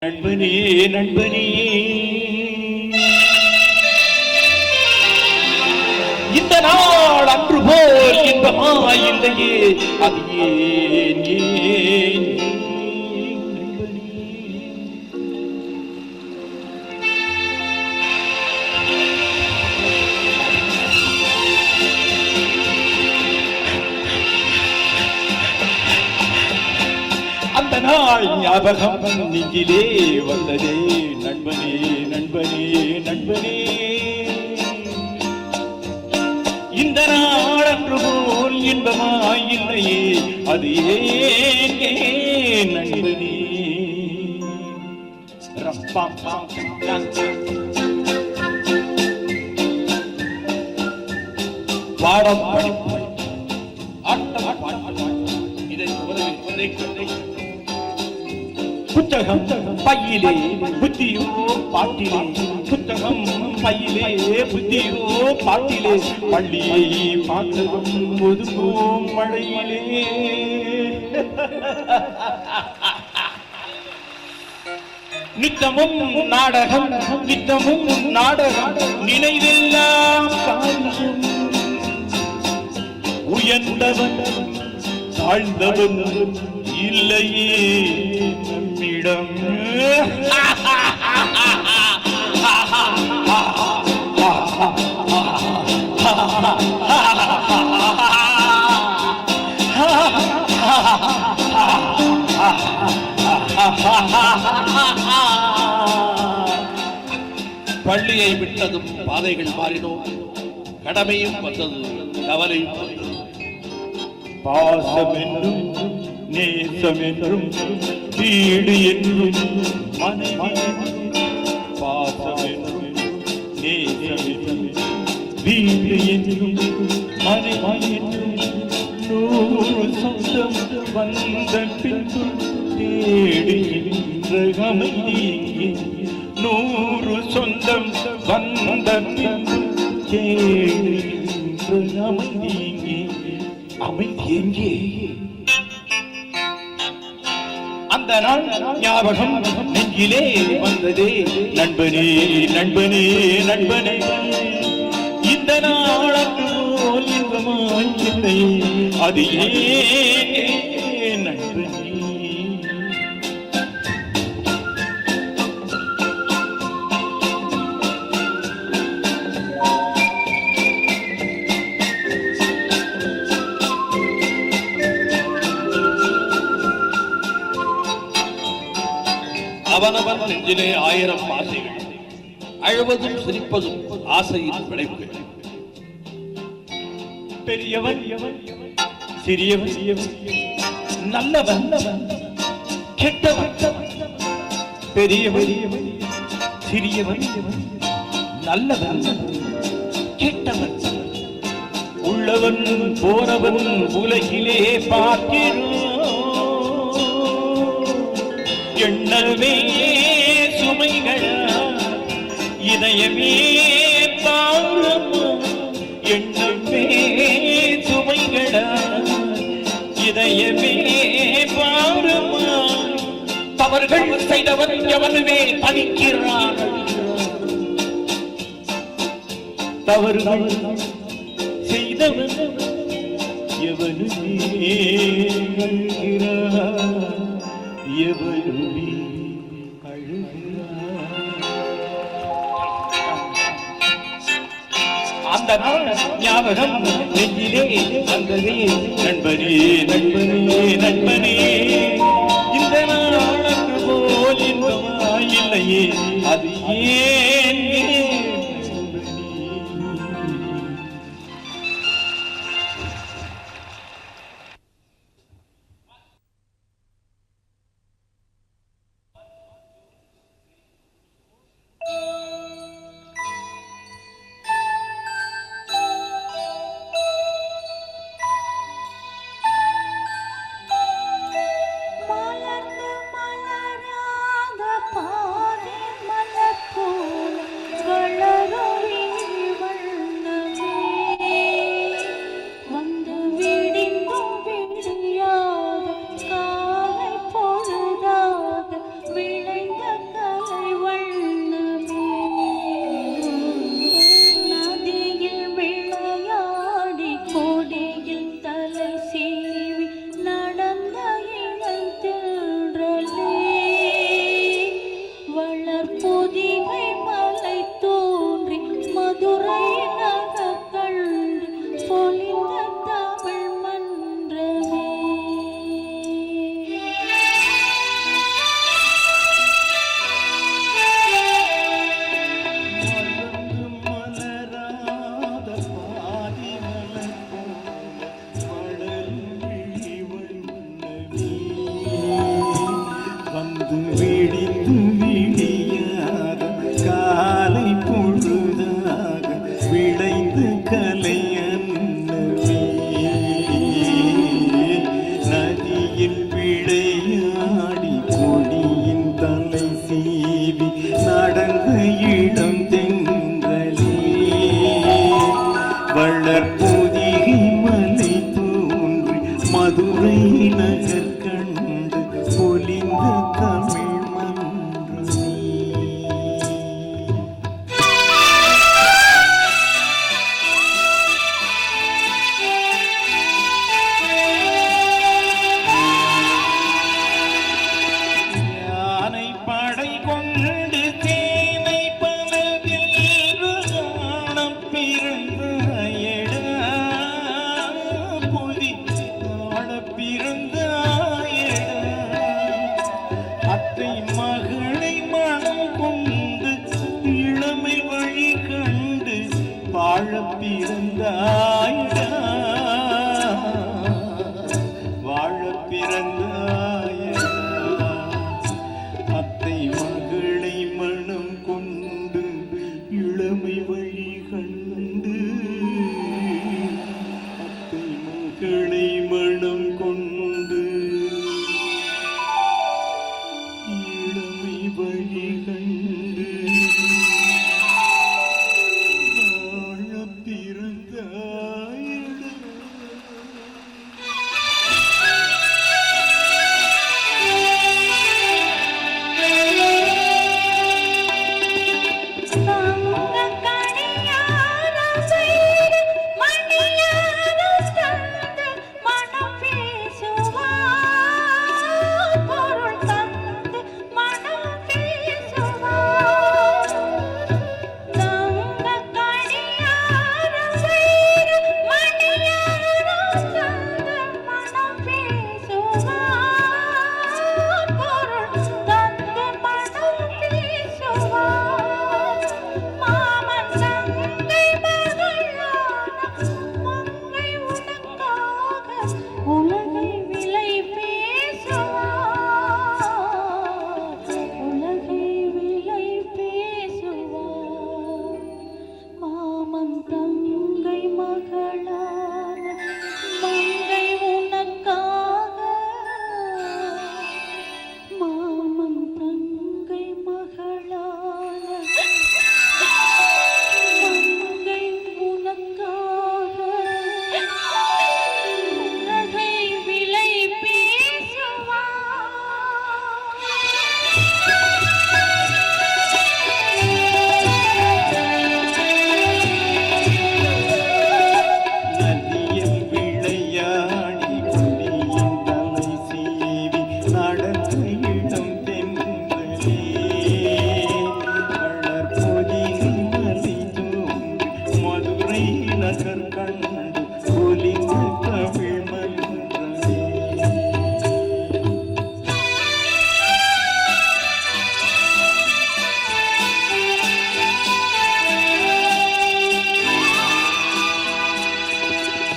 நண்பனே நண்பனே இந்த நாள் அன்று போல் இன்பமா இல்லையே அது ஏன் ஏன் அந்த நாள் ஞாபகம் நெஞ்சிலே வந்ததே நண்பனே நண்பனே நண்பனே இந்த நாள் அன்று போல் இன்பமாய் இல்லையே அது ஏன் நண்பனே பாடம் புத்தகம் பையிலே புத்தியோ பாட்டிலே புத்தகம் பையிலே புத்தியோ பாட்டிலே பள்ளியை பார்த்ததும் ஒதுங்கும் மழையிலே நித்தமும் நாடகம் நித்தமும் நாடகம் நினைவெல்லாம் காரணம் உயர்ந்தவன் தாழ்ந்தவன் இல்லையே நம்மிடம் பள்ளியை விட்டதும் பாதைகள் மாறினோம், கடமையும் வந்தது, கவலையும் வந்தது. பாசம் என்றும் நேசம் என்றும் வீடு என்றும் மனைவி பாசம் என்றும் நேசம் என்றும் வீடு என்றும் மனைவி என்றும் நூறு சொந்தம் வந்த பின்பு தேடுகின்ற அமைதி நூறு சொந்தம் வந்த பின்பு தேடுகின்ற அமைதி அமைதி எங்கே அந்த நாள் ஞாபகம் நெஞ்சிலே வந்ததே நண்பனே நண்பனே நண்பனே இந்த நாள் அன்று போல் இன்பமாய் இல்லையே அது ஏன் நண்பனே அவனவன் நெஞ்சிலே ஆயிரம் ஆசைகள், அழுவதும் சிரிப்பதும் ஆசையின் விளைவுகள். பெரியவன் சிறியவன் நல்லவன் கெட்டவன் பெரியவன் சிறியவன் நல்லவன் கெட்டவன் உள்ளவன் போனவன் உலகிலே பார்க்கிறோம் எண்ணமே சுமைகளா இதயமே பாரமா எண்ணமே சுமைகளா இதயமே பாரமா தவறுகள் செய்தவன் எவனுமே தணிக்கிறான் தவறுகள் செய்தவன் எவனுமே அழுகிறான் எவருமே அந்த நாள் ஞாபகம் நெஞ்சிலே வந்ததே நண்பனே நண்பனே நண்பனே இந்த நாள் அன்று போல் இன்பமாய் இல்லையே அது ஏன் மலர்ந்து மலராத பாதை மலர்ப்பூ இளம் தென்றலே வளர்பொதிகை மலை தோன்றி மதுரை நகர் கண்டு பொலிந்த தமிழ் மன்றமே. யானை படை கொண்டு தேனை பலதில் காணப் பிறந்தாயடா, புலி காணப் பிறந்தாயடா. அத்தை மகளை மனம் கொண்டு இளமை வழி கண்டு வாழப் பிறந்தாயடா, வாழப் பிறந்தாயடா. அத்தை மகளை மனம் கொண்டு இளமை வழி கண்டு, அத்தை மகளை மனம் கொண்டு இளமை வழி கண்டு வாழப் பிறந்தாயடா. நதியில் விளையாடி கொடியின் தலை சீவி நடந்த இளம் தென்றலே வளர்பொதிகை மலை தோன்றி மதுரை நகர் கண்டு பொலிந்த தமிழ் மன்றமே.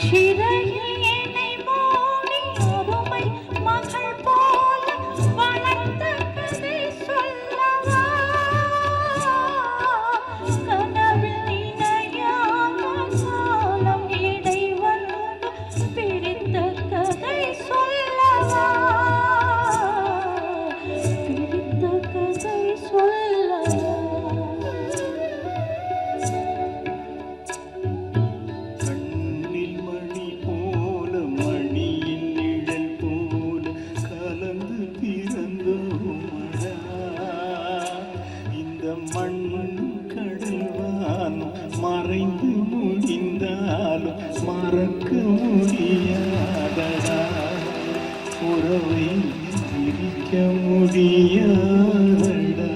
சிறையில் என்னை மூடி அருமை மகள் போல வளர்த்த கதை சொல்லவா, கனவில் நினையாத காலம் இடை வந்து பிரித்த கதை சொல்லவா, பிரித்த கதை சொல்லவா. கண்ணில் மணி போல மணியின் நிழல் போல கலந்து பிறந்தோமடா, இந்த மண் கடல்வானும் மறைந்து முடிந்தாலும் மறக்க முடியாதடா, உறவை பிரிக்க முடியாதடா.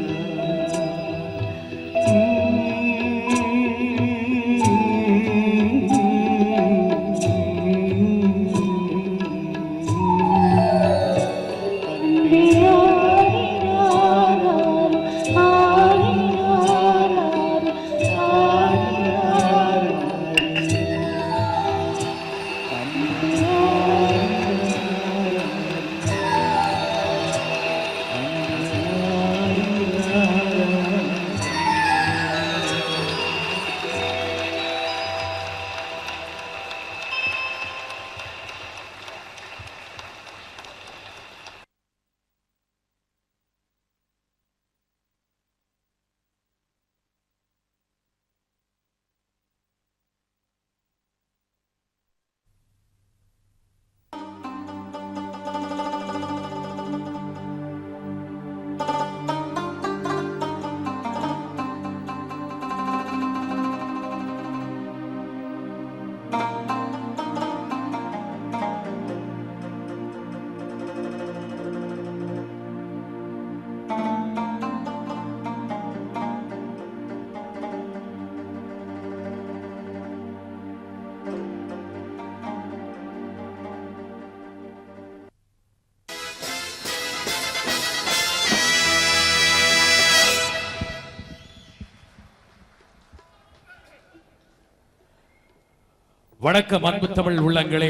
வணக்கம் அன்பு தமிழ் உள்ளங்களே,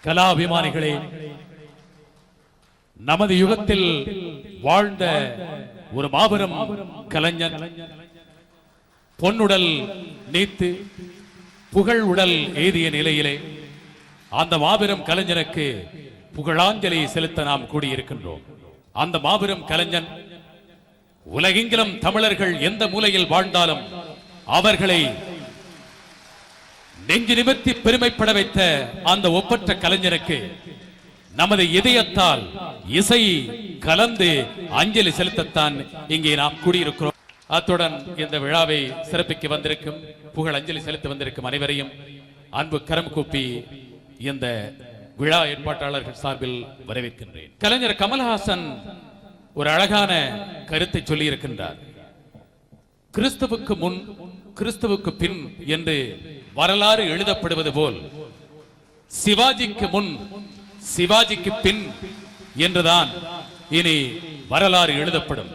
கலாபிமானிகளே, நமது யுகத்தில் வாழ்ந்த ஒரு மாபெரும் கலைஞன், பொன்னுடல் நீத்து புகழ் உடல் எய்திய நிலையிலே அந்த மாபெரும் கலைஞனுக்கு புகழாஞ்சலி செலுத்த நாம் கூடியிருக்கின்றோம். அந்த மாபெரும் கலைஞன் உலகெங்கிலும் தமிழர்கள் எந்த மூலையில் வாழ்ந்தாலும் அவர்களை நெஞ்சு நிமிர்த்தி பெருமைப்பட வைத்த அந்த ஒப்பற்ற கலைஞருக்கு நமது இதயத்தால் இசை கலந்து அஞ்சலி செலுத்தத்தான் இங்கே நாம் கூடியிருக்கிறோம். அத்துடன் இந்த விழாவை சிறப்பிக்க வந்திருக்கும் புகழ் அஞ்சலி செலுத்த வந்திருக்கும் அனைவரையும் அன்பு கரம் கூப்பி இந்த விழா ஏற்பாட்டாளர்கள் சார்பில் வரவேற்கின்றேன். கலைஞர் கமல்ஹாசன் ஒரு அழகான கருத்தை சொல்லி இருக்கின்றார். கிறிஸ்துவுக்கு முன் கிறிஸ்துவுக்கு பின் என்று வரலாறு எழுதப்படுவது போல் சிவாஜிக்கு முன் சிவாஜிக்கு பின் என்றுதான் இனி வரலாறு எழுதப்படும்.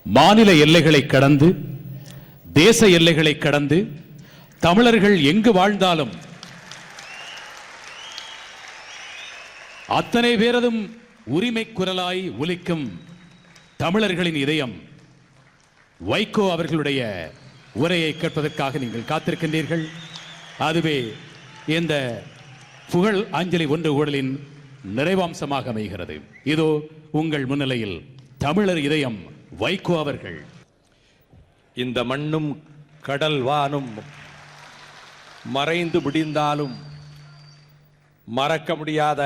மாநில எல்லைகளை கடந்து தேச எல்லைகளை கடந்து தமிழர்கள் எங்கு வாழ்ந்தாலும் அத்தனை பேரதும் உரிமை குரலாய் ஒலிக்கும் தமிழர்களின் இதயம். வைகோ அவர்களுடைய உரையை கேட்பதற்காக நீங்கள் காத்திருக்கின்றீர்கள். அதுவே இந்த புகழ் அஞ்சலி ஒன்று கூடலின் நிறைவாம்சமாக அமைகிறது. இதோ உங்கள் முன்னிலையில் தமிழர் இதயம் வைகோ அவர்கள். இந்த மண்ணும் கடல் வானும் மறைந்து விடிந்தாலும் மறக்க முடியாத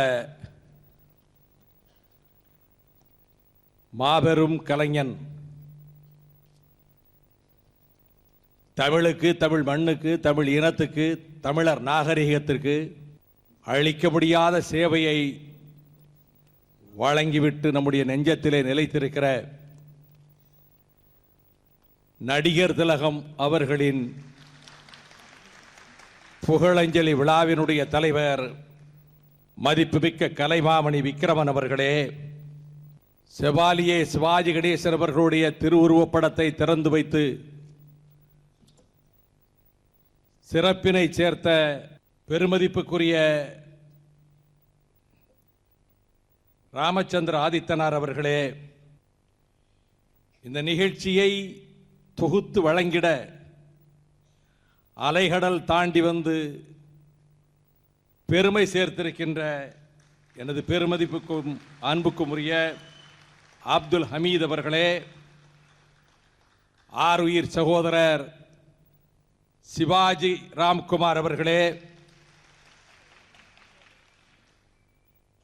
மாபெரும் கலைஞன், தமிழுக்கு, தமிழ் மண்ணுக்கு, தமிழ் இனத்துக்கு, தமிழர் நாகரிகத்திற்கு அளிக்க முடியாத சேவையை வழங்கிவிட்டு நம்முடைய நெஞ்சத்திலே நிலைத்திருக்கிற நடிகர் திலகம் அவர்களின் புகழஞ்சலி விழாவினுடைய தலைவர் மதிப்புமிக்க கலைமாமணி விக்கிரமன் அவர்களே, செவாலியே சிவாஜி கணேசன் அவர்களுடைய திருவுருவப்படத்தை திறந்து வைத்து சிறப்பினை சேர்த்த பெருமதிப்புக்குரிய ராமச்சந்திர ஆதித்தனார் அவர்களே, இந்த நிகழ்ச்சியை தொகுத்து வழங்கிட அலைகடல் தாண்டி வந்து பெருமை சேர்த்திருக்கின்ற எனது பெருமதிப்புக்கும் அன்புக்கும் உரிய அப்துல் ஹமீத் அவர்களே, ஆருயிர் சகோதரர் சிவாஜி ராம்குமார் அவர்களே,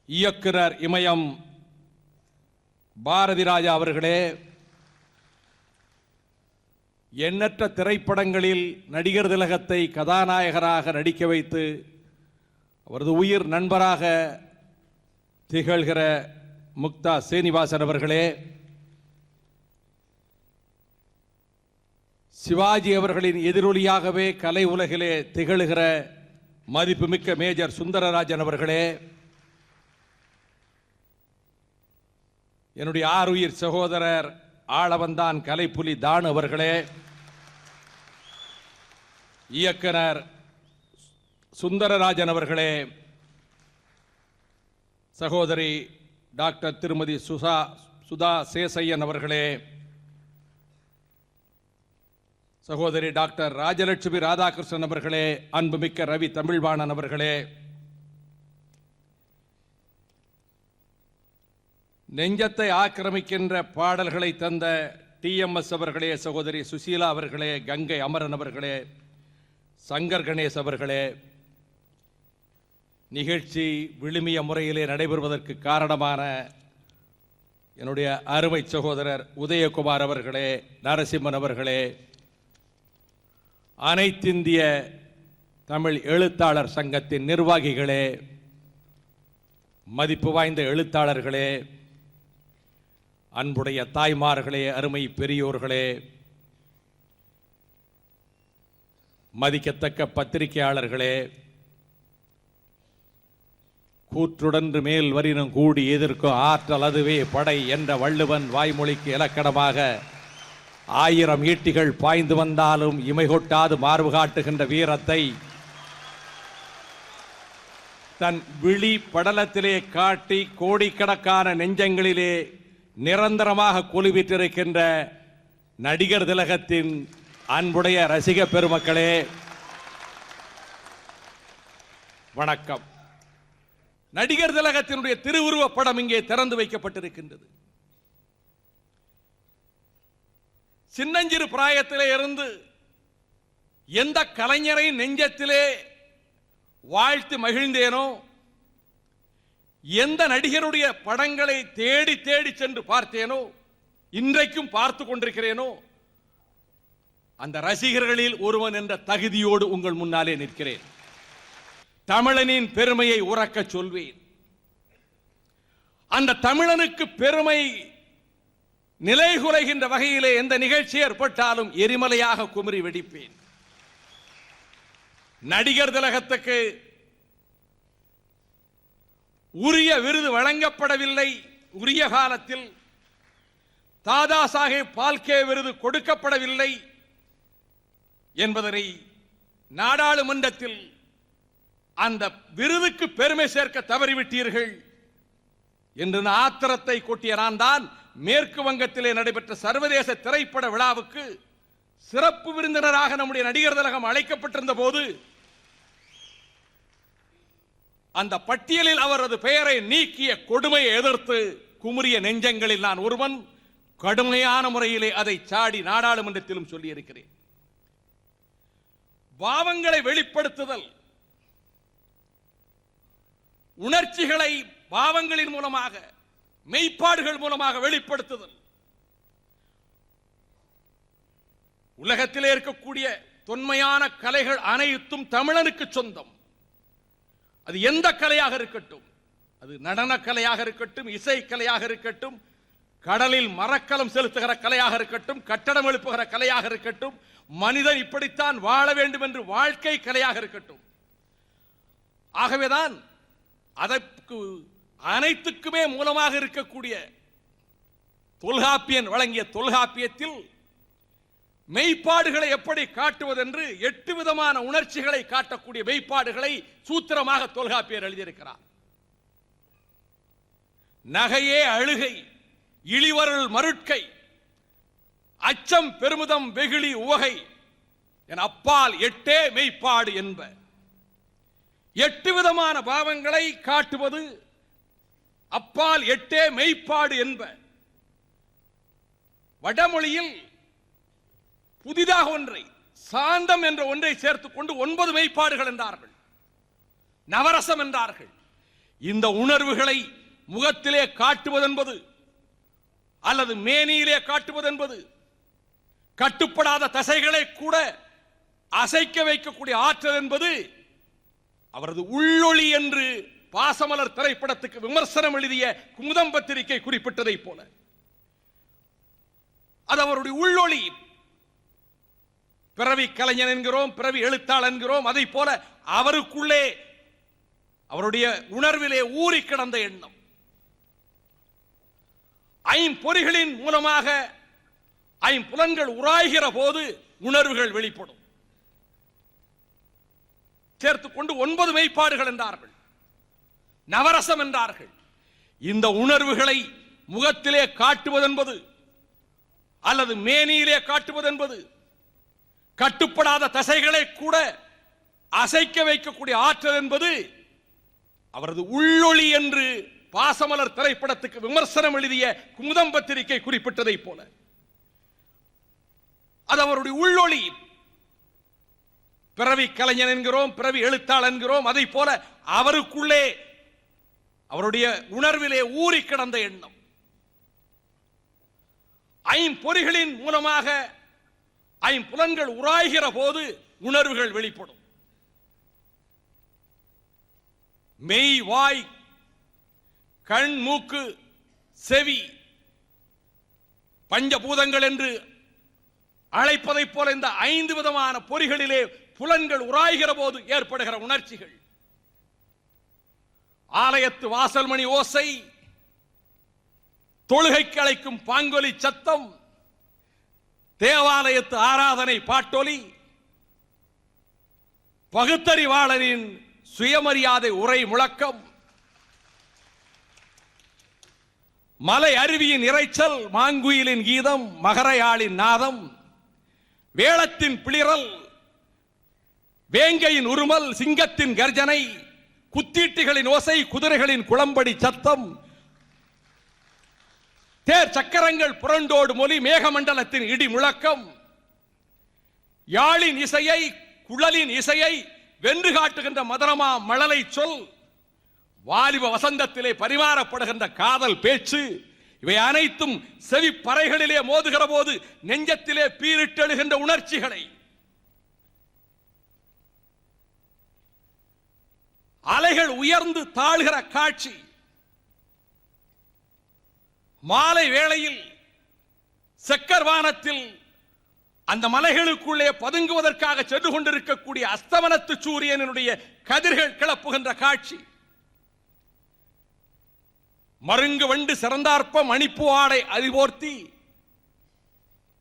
இயக்குனர் இமயம் பாரதி ராஜா அவர்களே, எண்ணற்ற திரைப்படங்களில் நடிகர் திலகத்தை கதாநாயகராக நடிக்க வைத்து அவரது உயிர் நண்பராக திகழ்கிற முக்தா சீனிவாசன் அவர்களே, சிவாஜி அவர்களின் எதிரொலியாகவே கலை உலகிலே திகழ்கிற மதிப்புமிக்க மேஜர் சுந்தரராஜன் அவர்களே, என்னுடைய ஆருயிர் சகோதரர் ஆளவந்தான் கலைப்புலி தான் அவர்களே, இயக்குனர் சுந்தரராஜன் அவர்களே, சகோதரி டாக்டர் திருமதி சுதா சேசையன் அவர்களே, சகோதரி டாக்டர் ராஜலட்சுமி ராதாகிருஷ்ணன் அவர்களே, அன்புமிக்க ரவி தமிழ்வாணன் அவர்களே, நெஞ்சத்தை ஆக்கிரமிக்கின்ற பாடல்களை தந்த TMS அவர்களே, சகோதரி சுசீலா அவர்களே, கங்கை அமரன் அவர்களே, சங்கர் கணேஷ் அவர்களே, நிகழ்ச்சி விழுமிய முறையிலே நடைபெறுவதற்கு காரணமான என்னுடைய அருமை சகோதரர் உதயகுமார் அவர்களே, நரசிம்மன் அவர்களே, அனைத்திந்திய தமிழ் எழுத்தாளர் சங்கத்தின் நிர்வாகிகளே, மதிப்பு வாய்ந்த எழுத்தாளர்களே, அன்புடைய தாய்மார்களே, அருமை பெரியோர்களே, மதிக்கத்தக்க பத்திரிகையாளர்களே, கூற்றுடன்று மேல் வரினும் கூடி எதிர்க்கும் ஆற்றல் அதுவே படை என்ற வள்ளுவன் வாய்மொழிக்கு இலக்கணமாக 1000 ஈட்டிகள் பாய்ந்து வந்தாலும் இமைகொட்டாது மார்பு காட்டுகின்ற வீரத்தை தன் விழி படலத்திலே காட்டி கோடிக்கணக்கான நெஞ்சங்களிலே நிரந்தரமாக கொலுவிட்டிருக்கின்ற நடிகர் திலகத்தின் அன்புடைய ரசிக பெருமக்களே, வணக்கம். நடிகர் திலகத்தினுடைய திருவுருவப் படம் இங்கே திறந்து வைக்கப்பட்டிருக்கின்றது. சின்னஞ்சிறு பிராயத்திலே இருந்து எந்த கலைஞரை நெஞ்சத்திலே வாழ்த்து மகிழ்ந்தேனோ, எந்த நடிகருடைய படங்களை தேடி தேடி சென்று பார்த்தேனோ, இன்றைக்கும் பார்த்து கொண்டிருக்கிறேனோ, அந்த ரசிகர்களில் ஒருவன் என்ற தகுதியோடு உங்கள் முன்னாலே நிற்கிறேன். தமிழனின் பெருமையை உறக்க சொல்வேன். அந்த தமிழனுக்கு பெருமை நிலைகுலைகின்ற வகையிலே எந்த நிகழ்ச்சி ஏற்பட்டாலும் எரிமலையாக குமரி வெடிப்பேன். நடிகர் திலகத்துக்கு உரிய விருது வழங்கப்படவில்லை. உரிய காலத்தில் தாதா சாஹேப் பால்கே விருது கொடுக்கப்படவில்லை என்பதனை நாடாளுமன்றத்தில் அந்த விருதுக்கு பெருமை சேர்க்க தவறிவிட்டீர்கள் என்று ஆத்திரத்தை கொட்டிய நான் தான் மேற்கு வங்கத்திலே நடைபெற்ற சர்வதேச திரைப்பட விழாவுக்கு சிறப்பு விருந்தினராக நம்முடைய நடிகர் திலகம் அழைக்கப்பட்டிருந்த போது அந்த பட்டியலில் அவரது பெயரை நீக்கிய கொடுமையை எதிர்த்து குமுறிய நெஞ்சங்களில் நான் ஒருவன். கடுமையான முறையிலே அதை சாடி நாடாளுமன்றத்திலும் சொல்லியிருக்கிறேன். பாவங்களை வெளிப்படுத்துதல், உணர்ச்சிகளை பாவங்களின் மூலமாக, மெய்ப்பாடுகள் மூலமாக வெளிப்படுத்துதல் உலகத்திலே இருக்கக்கூடிய தொன்மையான கலைகள் அனைத்தும் தமிழனுக்கு சொந்தம். அது எந்த கலையாக இருக்கட்டும், அது நடன கலையாக இருக்கட்டும், இசை கலையாக இருக்கட்டும், கடலில் மரக்கலம் செலுத்துகிற கலையாக இருக்கட்டும், கட்டடம் எழுப்புகிற கலையாக இருக்கட்டும், மனிதன் இப்படித்தான் வாழ வேண்டும் என்று வாழ்க்கை கலையாக இருக்கட்டும். ஆகவேதான் அதற்கு அனைத்துக்குமே மூலமாக இருக்கக்கூடிய தொல்காப்பியன் வழங்கிய தொல்காப்பியத்தில் மெய்ப்பாடுகளை எப்படி காட்டுவதென்று 8 விதமான உணர்ச்சிகளை காட்டக்கூடிய மெய்ப்பாடுகளை சூத்திரமாக தொல்காப்பியர் எழுதியிருக்கிறார். நகையே அழுகை, இழிவருள் மருட்கை, அச்சம் பெருமிதம் வெகுளி உவகை என் அப்பால் 8 மெய்ப்பாடு என்ப. 8 விதமான பாவங்களை காட்டுவது அப்பால் 8 மெய்ப்பாடு என்ப. வடமொழியில் புதிதாக ஒன்றை, சாந்தம் என்ற ஒன்றை சேர்த்துக் கொண்டு 9 மெய்ப்பாடுகள் என்றார்கள். நவரசம் என்றார்கள். இந்த உணர்வுகளை முகத்திலே காட்டுவதென்பது அல்லது மேனியிலே காட்டுவதென்பது, கட்டுப்படாத தசைகளை கூட அசைக்க வைக்கக்கூடிய ஆற்றல் என்பது அவரது உள்ளொளி என்று பாசமலர் திரைப்படத்துக்கு விமர்சனம் எழுதிய குமுதம் பத்திரிகை குறிப்பிட்டதை போல அது அவருடைய உள்ளொளி. பிறவி கலைஞன் என்கிறோம், பிறவி எழுத்தாளர் என்கிறோம். அதை போல அவருக்குள்ளே அவருடைய உணர்விலே ஊறி கிடந்த எண்ணம். ஐம்பொறிகளின் மூலமாக ஐம்புலன்கள் உராய்கிற போது உணர்வுகள் வெளிப்படும். சேர்த்துக்கொண்டு 9 மெய்ப்பாடுகள் என்றார்கள். நவரசம் என்றார்கள். இந்த உணர்வுகளை முகத்திலே காட்டுவதென்பது அல்லது மேனியிலே காட்டுவதென்பது, கட்டுப்படாத தசைகளை கூட அசைக்க வைக்கக்கூடிய ஆற்றல் என்பது அவரது உள்ளொளி என்று பாசமலர் திரைப்படத்துக்கு விமர்சனம் எழுதிய குமுதம் பத்திரிகை குறிப்பிட்டதை போல அது அவருடைய உள்ளொளி. பிறவி கலைஞன் என்கிறோம், பிறவி எழுத்தாளர் என்கிறோம். அதை போல அவருக்குள்ளே அவருடைய உணர்விலே ஊறி கிடந்த எண்ணம். ஐம்பொறிகளின் மூலமாக ஐம்புலன்கள் உராய்கிற போது உணர்வுகள் வெளிப்படும். மெய், வாய், கண், மூக்கு, செவி, பஞ்சபூதங்கள் என்று அழைப்பதைப் போல இந்த 5 விதமான பொறிகளிலே புலன்கள் உராய்கிற போது ஏற்படுகிற உணர்ச்சிகள். ஆலயத்து வாசல் மணி ஓசை, தொழுகைக்கு அழைக்கும் பாங்கொலி சத்தம், தேவாலயத்து ஆராதனை பாட்டொலி, பகுத்தறிவாளரின் சுயமரியாதை உரை முழக்கம், மலை அருவியின் இரைச்சல், மாங்குயிலின் கீதம், மகரையாளின் நாதம், வேளத்தின் பிளிரல், வேங்கையின் உருமல், சிங்கத்தின் கர்ஜனை, குத்தீட்டிகளின் ஓசை, குதிரைகளின் குளம்படி சத்தம், தேர் சக்கரங்கள் புரண்டோடு மொழி, மேகமண்டலத்தின் இடி முழக்கம், யாழின் இசையை, குழலின் இசையை வென்று காட்டுகின்ற மதுரமா மழலை சொல், வாலிப வசந்தத்திலே பரிமாறப்படுகின்ற காதல் பேச்சு, இவை அனைத்தும் செவி பறைகளிலே மோதுகிற போது நெஞ்சத்திலே பீரிட்டெழுகின்ற உணர்ச்சிகளை, அலைகள் உயர்ந்து தாழ்கிற காட்சி, மாலை வேளையில் செக்கர்வானத்தில் அந்த மலைகளுக்குள்ளே பதுங்குவதற்காக சென்று கொண்டிருக்கக்கூடிய அஸ்தமனத்து சூரியனுடைய கதிர்கள் கிளப்புகின்ற காட்சி, மருங்கு வண்டு சிறந்தார்ப்ப மணிப்பு ஆடை அறிவோர்த்தி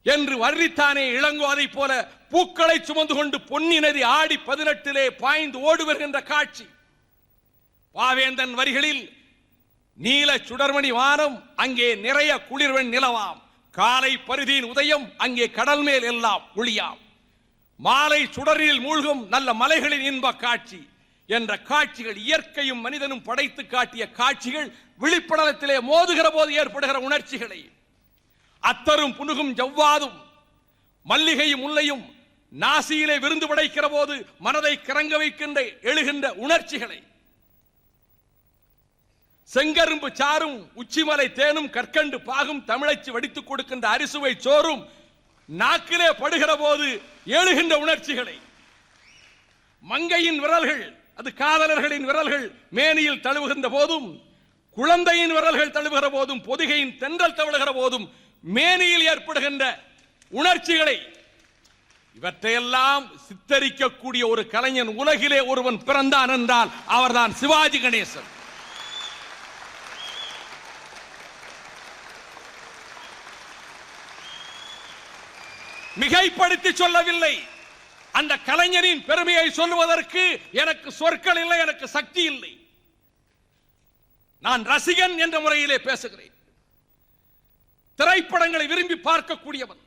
என்று வர்ணித்தானே இளங்கோ, அதை போல பூக்களை சுமந்து கொண்டு பொன்னி நதி ஆடி 18 பாய்ந்து ஓடி வருகின்ற காட்சி, பாவேந்தன் வரிகளில் நீல சுடர்மணி வானம், அங்கே நிறைய குளிர்வெண் நிலவாம், காலை பருதியின் உதயம், அங்கே கடல் மேல் எல்லாம் ஒளியாம், மாலை சுடரில் மூழ்கும் நல்ல மலைகளின் இன்ப காட்சி என்ற காட்சிகள், இயற்கையும் மனிதனும் படைத்து காட்டிய காட்சிகள் விழிப்படலத்திலே மோதுகிற போது ஏற்படுகிற உணர்ச்சிகளை, அத்தரும் புனுகும் ஜவ்வாதும் மல்லிகையும் முல்லையும் நாசியிலே விருந்து படைக்கிற போது மனதை கிறங்க வைக்கின்ற எழுகின்ற உணர்ச்சிகளை, செங்கரும்பு சாரும் உச்சிமலை தேனும் கற்கண்டு பாகும் தமிழச்சி வடித்துக் கொடுக்கின்ற அரிசுவை சோறும் நாக்கிலே படுகிற போது எழுகின்ற உணர்ச்சிகளை, மங்கையின் விரல்கள், அது காதலர்களின் விரல்கள் மேனியில் தழுவுகின்ற போதும், குழந்தையின் விரல்கள் தழுவுகிற போதும், பொதிகையின் தென்றல் தவழுகிற போதும் மேனியில் ஏற்படுகின்ற உணர்ச்சிகளை, இவற்றையெல்லாம் சித்தரிக்கக்கூடிய ஒரு கலைஞன் உலகிலே ஒருவன் பிறந்தான் என்றால் அவர்தான் சிவாஜி கணேசன். மிகைப்படுத்தி சொல்லவில்லை. அந்த கலைஞரின் பெருமையை சொல்லுவதற்கு எனக்கு சொற்கள் இல்லை, எனக்கு சக்தி இல்லை. நான் ரசிகன் என்ற முறையிலே பேசுகிறேன். திரைப்படங்களை விரும்பி பார்க்கக்கூடியவன்,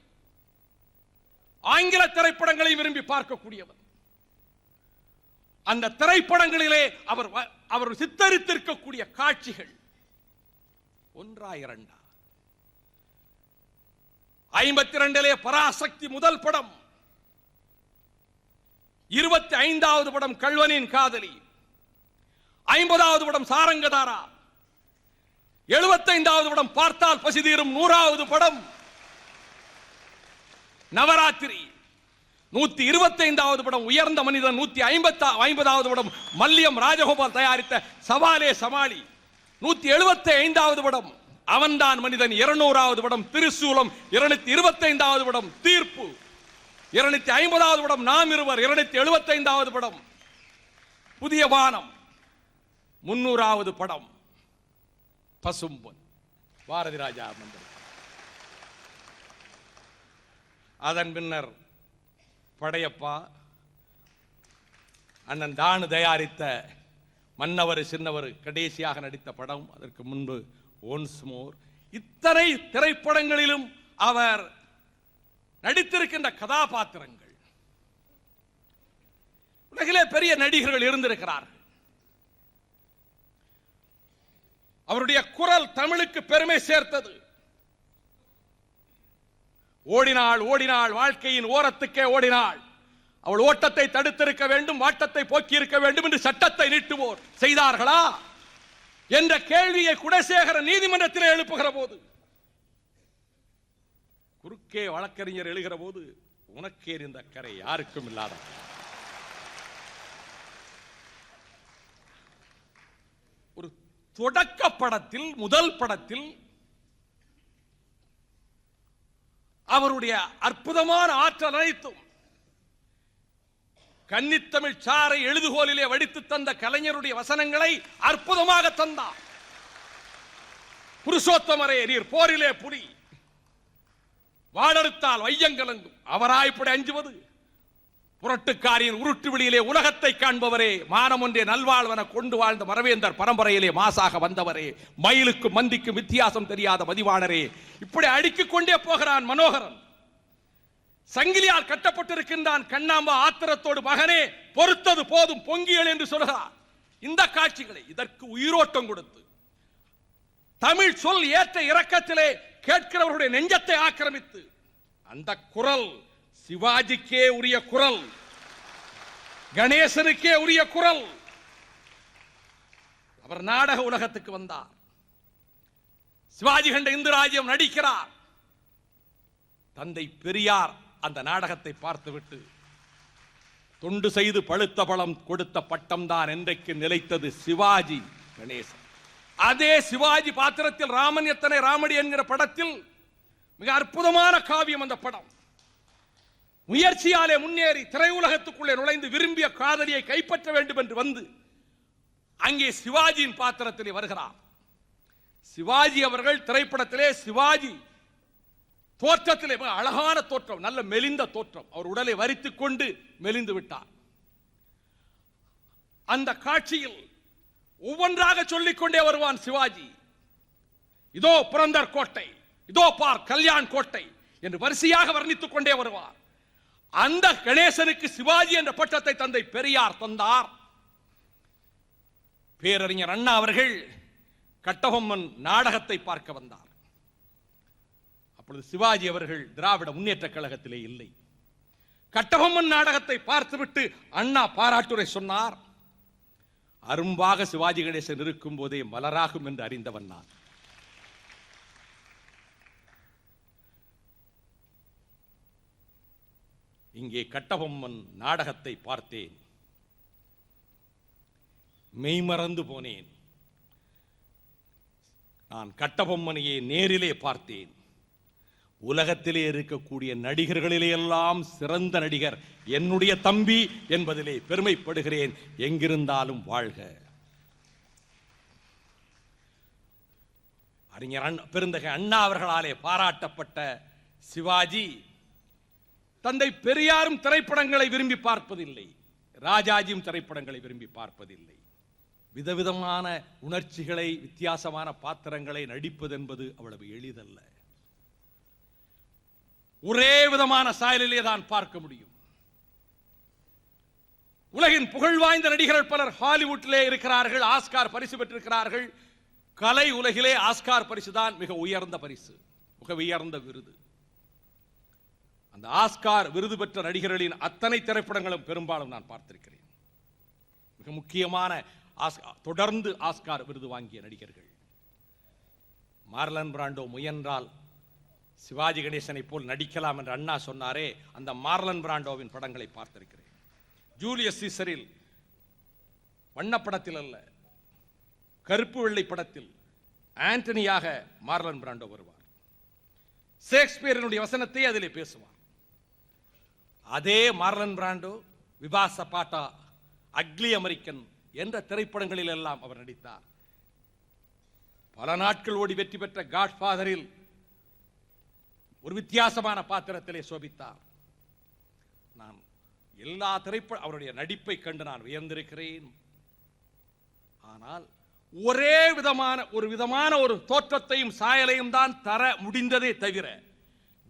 ஆங்கில திரைப்படங்களை விரும்பி பார்க்கக்கூடியவன். அந்த திரைப்படங்களிலே அவர் சித்தரித்திருக்கக்கூடிய காட்சிகள் ஒன்றா இரண்டா? 52 பராசக்தி முதல் படம், 25வது படம் கள்வனின் காதலி, 50வது படம் சாரங்கதாரா, 75வது படம் பார்த்தால் பசிதீரும், 100வது படம் நவராத்திரி, 125வது படம் உயர்ந்த மனிதன், 150வது படம் மல்லியம் ராஜகோபால் தயாரித்த சவாலே சமாளி, 175வது படம் அவன்தான் மனிதன், 200வது படம் திரிசூலம், 225வது படம் தீர்ப்பு, 250வது படம் நாம் இருவர், 275வது படம் புதிய வானம், 300வது படம் பசும்பொன் பாரதி ராஜா மந்திரி. அதன் பின்னர் படையப்பா, அண்ணன் தானு தயாரித்த மன்னவர் சின்னவர் கடைசியாக நடித்த படம், அதற்கு முன்பு ஒன்ஸ் மோர். இத்தனை திரைப்படங்களிலும் அவர் நடித்திருக்கின்ற கதாபாத்திரங்கள், உலகிலே பெரிய நடிகர்கள் இருந்திருக்கிறார்கள். அவருடைய குரல் தமிழுக்கு பெருமை சேர்த்தது. ஓடினாள் ஓடினாள் வாழ்க்கையின் ஓரத்துக்கே ஓடினாள், அவள் ஓட்டத்தை தடுத்திருக்க வேண்டும், வாட்டத்தை போக்கி இருக்க வேண்டும் என்று சட்டத்தை நீட்டுவோர் செய்தார்களா என்ற கேள்வியை குடசேகர நீதிமன்றத்தில் எழுப்புகிற போது, குறுக்கே வழக்கறிஞர் எழுகிற போது, உனக்கே இந்த கரை யாருக்கும் இல்லாத தொடக்க படத்தில், முதல் படத்தில் அவருடைய அற்புதமான ஆற்றல் அனைத்தும் கன்னித்தமிழ் சாறை எழுதுகோலிலே வடித்து தந்த கலைஞருடைய வசனங்களை அற்புதமாக தந்தார். புருஷோத்தமரே நீர் போரிலே புலி, வாடறுத்தால் வையங்கலங்கும், அவராய்ப்படி அஞ்சுவது புரட்டுக்காரியின் உருட்டு வெளியிலே உலகத்தை காண்பவரே, மானம் ஒன்றே நல்வாழ்வன கொண்டு வாழ்ந்த மரவேந்தர் பரம்பரையிலே மாசாக வந்தவரே, மயிலுக்கும் மந்திக்கும் வித்தியாசம் தெரியாத மதிவாணரே. இப்படி அடுக்கிக் கொண்டே போகிறான் மனோகரன். சங்கிலியால் கட்டப்பட்டிருக்கின்றான். கண்ணாம்பா ஆத்திரத்தோடு மகனே பொறுத்தது போதும் பொங்கியல் என்று சொல்கிறார். இந்த காட்சிகளை இதற்கு உயிரோட்டம் கொடுத்து தமிழ் சொல் ஏற்ற இறக்கத்திலே கேட்கிறவருடைய நெஞ்சத்தை ஆக்கிரமித்து அந்த குரல் சிவாஜிக்கே உரிய குரல், கணேசனுக்கே உரிய குரல். அவர் நாடக உலகத்துக்கு வந்தார். சிவாஜி கண்ட இந்து ராஜ்யம் நடிக்கிறார். தந்தை பெரியார் அந்த நாடகத்தை பார்த்துவிட்டு தொண்டு செய்து பழுத்த பழம் கொடுத்த பட்டம் தான் என்றைக்கு நிலைத்தது சிவாஜி கணேசன். அதே சிவாஜி பாத்திரத்தில் ராமன் எத்தனை ராமடி என்கிற படத்தில் மிக அற்புதமான காவியம் அந்த படம். முயற்சியாலே முன்னேறி திரையுலகத்துக்குள்ளே நுழைந்து விரும்பிய காதலியை கைப்பற்ற வேண்டும் என்று வந்து அங்கே சிவாஜியின் பாத்திரத்திலே வருகிறார். சிவாஜி அவர்கள் திரைப்படத்திலே சிவாஜி தோற்றத்திலே அழகான தோற்றம், நல்ல மெலிந்த தோற்றம். அவர் உடலை வரித்துக் கொண்டு மெலிந்து விட்டார். அந்த காட்சியில் ஒவ்வொன்றாக சொல்லிக்கொண்டே வருவான் சிவாஜி. இதோ புரந்தர் கோட்டை, இதோ பார் கல்யாண் கோட்டை என்று வரிசையாக வர்ணித்துக் கொண்டே வருவார். அந்த கணேசனுக்கு சிவாஜி என்ற பட்டத்தை தந்தை பெரியார் தந்தார். பேரறிஞர் அண்ணா அவர்கள் கட்டபொம்மன் நாடகத்தை பார்க்க வந்தார். அப்பொழுது சிவாஜி அவர்கள் திராவிட முன்னேற்ற கழகத்திலே இல்லை. கட்டபொம்மன் நாடகத்தை பார்த்துவிட்டு அண்ணா பாராட்டுரை சொன்னார். அரும்பாக சிவாஜி கணேசன் இருக்கும் போதே மலராகும் என்று அறிந்தவன் நான். இங்கே கட்டபொம்மன் நாடகத்தை பார்த்தேன், மெய்மறந்து போனேன். நான் கட்டபொம்மனையே நேரிலே பார்த்தேன். உலகத்திலே இருக்கக்கூடிய நடிகர்களிலே எல்லாம் சிறந்த நடிகர் என்னுடைய தம்பி என்பதிலே பெருமைப்படுகிறேன். எங்கிருந்தாலும் வாழ்க. அறிஞர் பெருந்தகை அண்ணா அவர்களாலே பாராட்டப்பட்ட சிவாஜி தந்தை பெரியாரும் திரைப்படங்களை விரும்பி பார்ப்பதில்லை, ராஜாஜியும் திரைப்படங்களை விரும்பி பார்ப்பதில்லை. விதவிதமான உணர்ச்சிகளை, வித்தியாசமான பாத்திரங்களை நடிப்பது என்பது அவ்வளவு எளிதல்ல. ஒரே விதமான சாயலிலே தான் பார்க்க முடியும். உலகின் புகழ் வாய்ந்த நடிகர்கள் பலர் ஹாலிவுட்டிலே இருக்கிறார்கள், ஆஸ்கார் பரிசு பெற்றிருக்கிறார்கள். கலை உலகிலே ஆஸ்கார் பரிசு தான் மிக உயர்ந்த பரிசு, மிக உயர்ந்த விருது. அந்த ஆஸ்கார் விருது பெற்ற நடிகர்களின் அத்தனை திரைப்படங்களும் பெரும்பாலும் நான் பார்த்திருக்கிறேன். மிக முக்கியமான தொடர்ந்து ஆஸ்கார் விருது வாங்கிய நடிகர்கள். மார்லன் பிராண்டோ முயன்றால் சிவாஜி கணேசனை போல் நடிக்கலாம் என்று அண்ணா சொன்னாரே, அந்த மார்லன் பிராண்டோவின் படங்களை பார்த்திருக்கிறேன். ஜூலியஸ் சீசரில் வண்ணப்படத்தில் அல்ல, கருப்பு வெள்ளை படத்தில் ஆண்டனியாக மார்லன் பிராண்டோ வருவார். ஷேக்ஸ்பியரினுடைய வசனத்தை அதிலே பேசுவார். அதே மார்லன் பிராண்டோ விபாச பாட்டா, அக்லி அமெரிக்கன் என்ற திரைப்படங்களில் எல்லாம் அவர் நடித்தார். பல நாட்கள் ஓடி வெற்றி பெற்ற காட்ஃபாதரில் ஒரு வித்தியாசமான பாத்திரத்திலே சோபித்தார். நான் எல்லா அவருடைய நடிப்பை கண்டு நான் வியந்திருக்கிறேன். ஆனால் ஒரே விதமான ஒரு தோற்றத்தையும் சாயலையும் தான் தர முடிந்ததே தவிர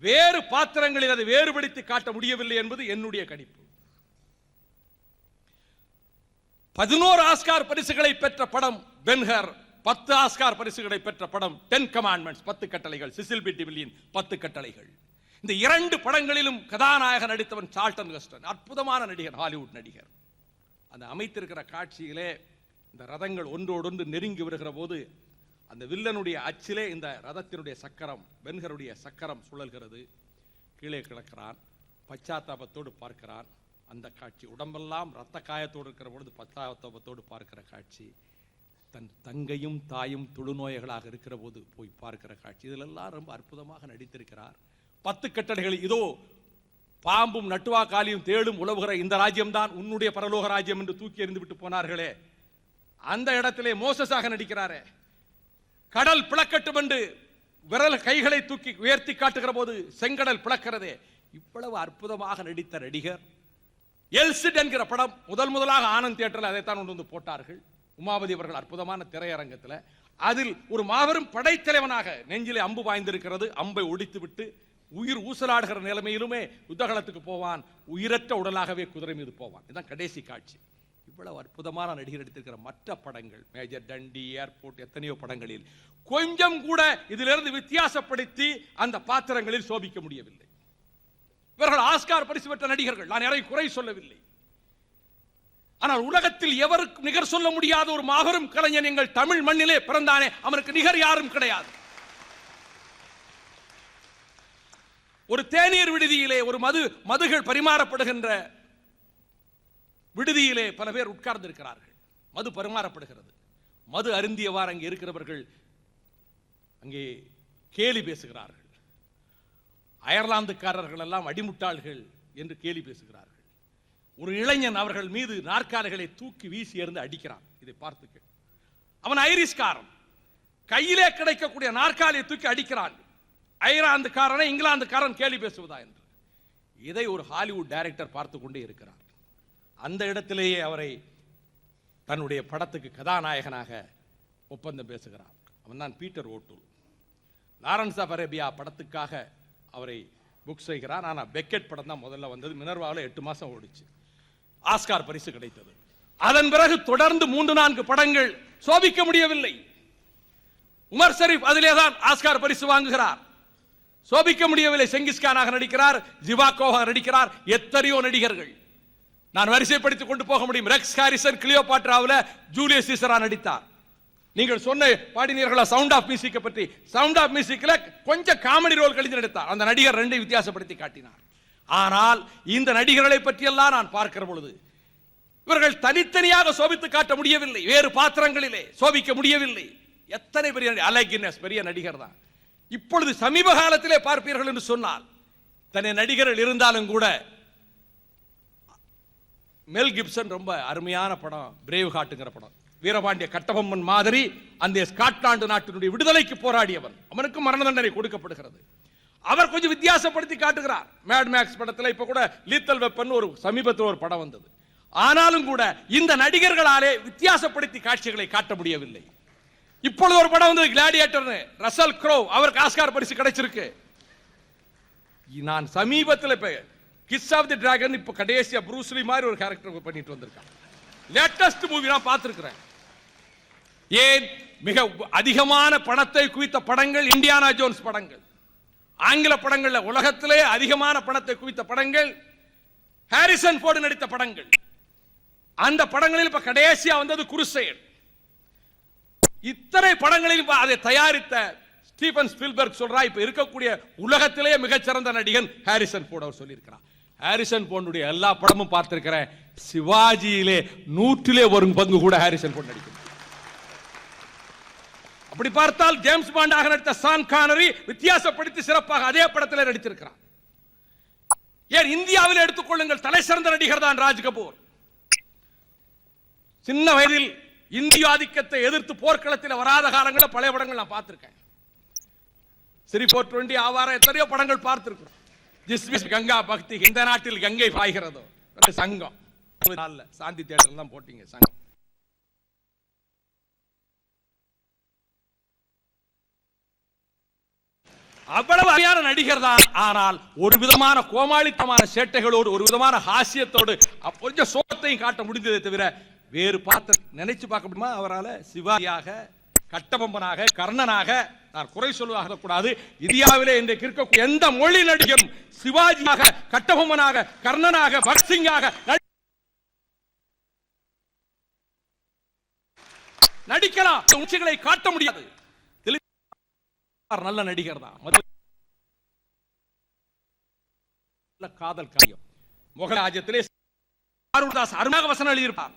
வேறு பாத்திரங்களில் அதை வேறுபடுத்தி காட்ட முடியவில்லை என்பது என்னுடைய கணிப்பு. 11 ஆஸ்கார் பரிசுகளை பெற்ற படம் பென்ஹர், 10 ஆஸ்கார் பரிசுகளை பெற்ற படம் 10 கமாண்ட்மெண்ட்ஸ் 10 கட்டளைகள், சிசில் பி டிவில்லியின் 10 கட்டளைகள். இந்த 2 படங்களிலும் கதாநாயகன் நடித்தவன் சார்ல்டன் ஹெஸ்டன், அற்புதமான நடிகர், ஹாலிவுட் நடிகர். அந்த அமைத்திருக்கிற காட்சியிலே இந்த ரதங்கள் ஒன்றோடொன்று நெருங்கி வருகிற போது அந்த வில்லனுடைய அச்சிலே இந்த ரதத்தினுடைய சக்கரம், பென்ஹருடைய சக்கரம் சுழல்கிறது. கீழே கிடக்கிறான், பச்சாத்தாபத்தோடு பார்க்கிறான். அந்த காட்சி, உடம்பெல்லாம் ரத்த காயத்தோடு இருக்கிற பொழுது பச்சாத்தாபத்தோடு பார்க்கிற காட்சி, தன் தங்கையும் தாயும் தொழுநோய்களாக இருக்கிற போது போய் பார்க்கிற காட்சி, இதிலெல்லாம் ரொம்ப அற்புதமாக நடித்திருக்கிறார். 10 கட்டளைகள், இதோ பாம்பும் நட்டுவாக்காலியும் தேடும் உலவுகிற இந்த ராஜ்யம்தான் உன்னுடைய பரலோக ராஜ்யம் என்று தூக்கி எறிந்து விட்டு போனார்களே, அந்த இடத்திலே மோசஸாக நடிக்கிறாரே. கடல் பிளக்கட்டும் என்று விரல் கைகளை தூக்கி உயர்த்தி காட்டுகிற போது செங்கடல் பிளக்கிறதே, இவ்வளவு அற்புதமாக நடித்த நடிகர். எல்சிட் என்கிற படம் முதலாக ஆனந்த் தியேட்டரில் அதைத்தான் கொண்டு வந்து போட்டார்கள். உமாபதி அவர்கள் அற்புதமான திரையரங்கத்தில் அதில் ஒரு மாபெரும் படைத்தலைவனாக நெஞ்சிலே அம்பு பாய்ந்திருக்கிறது, அம்பை ஒடித்து விட்டு உயிர் ஊசலாடுகிற நிலைமையிலுமே யுத்தகலத்துக்கு போவான், உயிரற்ற உடலாகவே குதிரை மீது போவான். இதுதான் கடைசி காட்சி. இவ்வளவு அற்புதமான நடிகர் எடுத்திருக்கிற மற்ற படங்கள், மேஜர் டண்டி, ஏர்போர்ட், எத்தனையோ படங்களில் கொஞ்சம் கூட இதிலிருந்து வித்தியாசப்படுத்தி அந்த பாத்திரங்களில் சோபிக்க முடியவில்லை. இவர்கள் ஆஸ்கார் பரிசு பெற்ற நடிகர்கள், நான் யாரையும் குறை சொல்லவில்லை. ஆனால் உலகத்தில் எவருக்கு நிகர் சொல்ல முடியாத ஒரு மாபெரும் கலைஞன் எங்கள் தமிழ் மண்ணிலே பிறந்தானே, அவனுக்கு நிகர் யாரும் கிடையாது. ஒரு தேநீர் விடுதியிலே ஒரு மதுகள் பரிமாறப்படுகின்ற விடுதியிலே பல பேர் உட்கார்ந்து இருக்கிறார்கள். மது பரிமாறப்படுகிறது. மது அருந்தியவாறு அங்கே இருக்கிறவர்கள் அங்கே கேலி பேசுகிறார்கள். அயர்லாந்துக்காரர்கள் எல்லாம் அடிமுட்டாள்கள் என்று கேலி பேசுகிறார்கள். ஒரு இளைஞன் அவர்கள் மீது நாற்காலிகளை தூக்கி வீசி எறிந்து அடிக்கிறான். இதை பார்த்துக்க, அவன் ஐரிஷ்காரன், கையிலே கிடைக்கக்கூடிய நாற்காலியை தூக்கி அடிக்கிறான். அயர்லாந்துக்காரனை இங்கிலாந்துக்காரன் கேலி பேசுவதா என்று இதை ஒரு ஹாலிவுட் டைரக்டர் பார்த்து கொண்டே இருக்கிறார். அந்த இடத்திலேயே அவரை தன்னுடைய படத்துக்கு கதாநாயகனாக ஒப்பந்தம் பேசுகிறார். அவன் தான் பீட்டர் ஓட்டூல். லாரன்ஸ் ஆஃப் அரேபியா படத்துக்காக அவரை புக் செய்கிறார். ஆனால் பெக்கெட் படம் தான் முதல்ல வந்தது. மினர்வாவில் 8 மாசம் ஓடிச்சு. ஆஸ்கார் பரிசு கிடைத்தது. அதன் பிறகு தொடர்ந்து 3-4 படங்கள் சோபிக்க முடியவில்லை. உமர் ஷரீப் அதிலேதான் ஆஸ்கார் பரிசு வாங்குகிறார். சோபிக்க முடியவில்லை. செங்கிஸ்கானாக நடிக்கிறார், ஜிவாகோவாக நடிக்கிறார், எத்தனையோ நடிகர்கள் நான் வரிசைப்படுத்திக் கொண்டு போக முடியும். ரெக்ஸ் ஹாரிசன் கிளியோபாட்ராவில் ஜூலியஸ் சீசரா நடித்தார். நீங்கள் சொன்ன பாடினீர்களா சவுண்ட் ஆஃப் மியூசிக்கை பற்றி? சவுண்ட் ஆஃப் மியூசிக்ல கொஞ்சம் காமெடி ரோல் கழித்து நடித்தார். அந்த நடிகர் 2 வித்தியாசப்படுத்தி காட்டினார். ஆனால் இந்த நடிகர்களை பற்றியெல்லாம் நான் பார்க்கிற பொழுது இவர்கள் தனித்தனியாக சோபித்து காட்ட முடியவில்லை. வேறு பாத்திரங்களிலே சோபிக்க முடியவில்லை. எத்தனை பெரிய அலெகினஸ் பெரிய நடிகர் தான். இப்பொழுது சமீப காலத்திலே பார்ப்பீர்கள் என்று சொன்னால் தனி நடிகர்கள் இருந்தாலும் கூட மெல் கிப்சன் ரொம்ப அருமையான படம் பிரேவ் ஹார்ட்ங்கிற படம். வீரபாண்டிய கட்டபொம்மன் மாதிரி அந்த ஸ்காட்லாந்து நாட்டினுடைய விடுதலைக்கு போராடியவன், அவனுக்கு மரண தண்டனை கொடுக்கப்படுகிறது. அவர் கொஞ்சம் வித்தியாசப்படுத்தி காட்டுகிறார். மேட் மேக்ஸ் படத்தில் இப்ப கூட லீத்தல் வெப்பன் ஒரு சமீபத்தில் ஒரு படம் வந்தது. ஆனாலும் கூட இந்த நடிகர்களாலே வித்தியாசப்படுத்தி காட்சிகளை காட்ட முடியவில்லை. இப்பொழுது ஒரு படம் வந்தது கிளாடியேட்டர், ரசல் க்ரோ, அவருக்கு ஆஸ்கார் பரிசு கிடைச்சிருக்கு. நான் சமீபத்தில் கிஸ் ஆஃப் தி டிராகன் இப்ப கடைசியா ப்ரூஸ் லீ மாதிரி ஒரு கேரக்டர் பண்ணிட்டு வந்திருக்கான். லேட்டஸ்ட் மூவி நான் பார்த்திருக்கிறேன். ஏன் மிக அதிகமான பணத்தை குவித்த படங்கள் இண்டியானா ஜோன்ஸ் படங்கள். ஆங்கில படங்கள்ல உலகத்திலே அதிகமான பணத்தை குவித்த படங்கள் ஹாரிசன் போர்டு நடித்த படங்கள். அந்த படங்களில் இப்ப கடைசியா வந்தது குருசேட். இத்தனை படங்களில் அதை தயாரித்த ஸ்டீபன் ஸ்பீல்பர்க் சொல்றா, இப்ப இருக்கக்கூடிய உலகத்திலேயே மிகச்சிறந்த நடிகன் ஹாரிசன் போர்டு. அவர் சொல்லியிருக்கிறார். ஹாரிசன் போர்டுடைய எல்லா படமும் பார்த்திருக்கிறேன். சிவாஜியிலே 100 ஒரு பங்கு கூட ஹாரிசன் போர்டு நடிக்கும். அப்படி பார்த்தால் ஜேம்ஸ் பாண்டாக நடித்த சான் கானரி வித்தியாசப்படுத்தி சிறப்பாக அதே படத்தில் நடித்திருக்கிறார். ஏன் இந்தியாவில் எடுத்துக்கொள்ளுங்கள், தலை சிறந்த நடிகர் தான் ராஜ் கபூர். சின்ன வயதில் இந்திய ஆதிக்கத்தை எதிர்த்து போர்க்களத்தில் வராத காலங்களில் பழைய படங்கள் நான் பார்த்திருக்கேன். ஸ்ரீ 420 ஆவார எத்தனையோ படங்கள் பார்த்திருக்கிறோம். ஜிஸ்மிஸ் கங்கா பக்தி, இந்த நாட்டில் கங்கை பாய்கிறதோ, சங்கம் சாந்தி தியேட்டர் தான் போட்டீங்க சங்கம். அவ்வளவு அருமையான நடிகர் தான். ஆனால் ஒரு விதமான கோமாளித்தமான சேட்டைகளோடு, ஒரு விதமான ஹாஸ்யத்தோடு கொஞ்சம் சோகத்தையும் காட்ட முடிந்ததை தவிர வேறு பாத்திரம் நினைச்சு பார்க்க முடியுமா அவரால்? சிவாஜியாக, கட்டபொம்மனாக, கர்ணனாக நான் குறை சொல்வதாக கூடாது. இந்தியாவிலே இன்றைக்கு இருக்கக்கூடிய எந்த மொழி நடிகரும் சிவாஜியாக, கட்டபொம்மனாக, கர்ணனாக, பக்சிங்காக நடிக்கலாம். உச்சிகளை காட்ட முடியாது. நல்ல நடிகர் தான். காதல் காரியம் முகராஜ்யத்திலே அருள்தாஸ் அருணாக வசனம் எழுதியிருப்பார்.